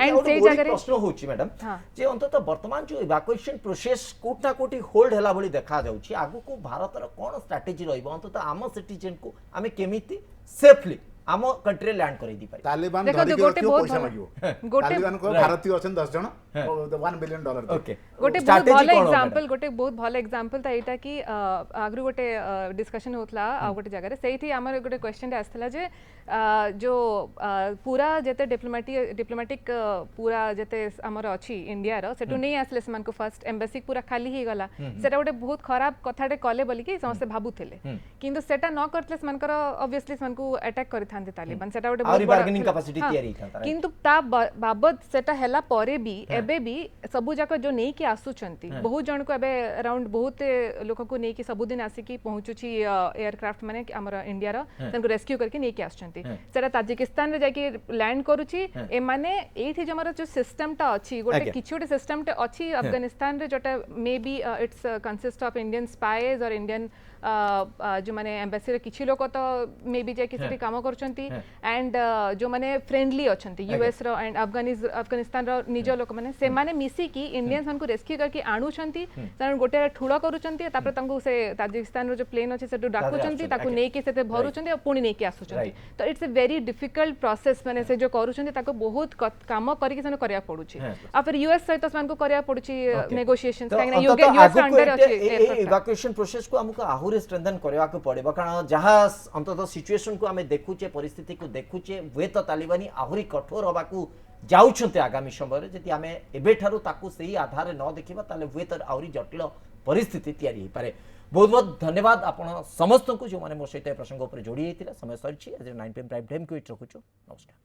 एंड से जगह प्रश्न होची मैडम जे अंततः वर्तमान जो इवाकुएशन प्रोसेस कोटा कोटी होल्ड हला भली देखा जाउची आगु को भारत रो कोन स्ट्रेटजी रहइबो अंततः आम सिटीजन को आमे केमिति सेफली आम कंट्री लैंड करै दी पाई तालिबान देखो धरि गोटे के बहुत पैसा भल- मागियो गोटे तालिबान को भारतीय अछन 10 जण $1 बिलियन ओके गोटे बहुत भल एग्जांपल गोटे बहुत भल एग्जांपल था एटा कि आगरु गोटे डिस्कशन होतला आ गोटे जगह रे सेठी हमर गोटे क्वेश्चन आस्तला जे जो पूरा जते डिप्लोमेटिक पूरा जते हमर अछि इंडिया रो सेटु नहीं आसले समान को फर्स्ट एम्बेसी पूरा खाली ही गला सेटा गोटे बहुत खराब कथाटे कले बोली कि समस्त भाबुथिले किंतु सेटा न करतले समान कर ऑब्वियसली समान को अटैक करथांते तालिबान सेटा गोटे आउरी बार्गेनिंग कैपेसिटी तयारी था किंतु ता बाबद सेटा हैला परे भी एबे भी सबु जाक जो नै कि आसुचंती बहुत जन को एबे अराउंड बहुत लोक को नै कि सब दिन आसी कि पहुंचुची एयरक्राफ्ट माने हमर इंडिया रो तनको रेस्क्यू करके नै कि आसुचंती सेटा ताजिकिस्तान रे जाके लैंड करूची ए माने एठी जो हमर जो सिस्टम टा अछि गोटे किछि गोटे सिस्टम टा अछि अफगानिस्तान रे जोटा may be it's consist of Indian spies और इंडियन जो माने एम्बेसी रे किछि लोक तो मे बी जाके सेठी काम करचंती एंड जो माने फ्रेंडली अछंती यूएस रो एंड अफगानिस्तान रो निज लोक माने से माने मिसी की इंडियंस मान को रेस्क्यू करके आणुचंती कारण गोटे ठुळा करूचंती तापर तंको से ताजिकिस्तान रो जो प्लेन अछि सेटु डाकुचंती ताकू नै कि सेते भरुचंती और पुणी नै कि आसुचंती तो it's a very difficult process माने से जो करूचंती ताको बहुत काम करके सने करिया पडुची आ फिर यूएस सहित मान को करिया पडुची नेगोशिएशंस काहे यूएस अंडर अछि इवैक्यूएशन प्रोसेस को हमको आहुरी स्ट्रेंथन करवा को पड़ेबा कारण जहां अंततः सिचुएशन को हमें देखुचे परिस्थिति को देखुचे वे तो तालिबानी आहुरी कठोर होबा को जाउछन्ते आगामी समय रे जति हमें एबे ठारू ताकू सही आधार न देखिबा ताले वे तो आहुरी जटिल परिस्थिति तयारी हे पारे बहुत बहुत धन्यवाद आपण समस्त को जो माने मोर सहित प्रसंग ऊपर जोड़ी हेतिला समय सरछि आज 9 PM प्राइम टाइम को रखुछु नमस्कार।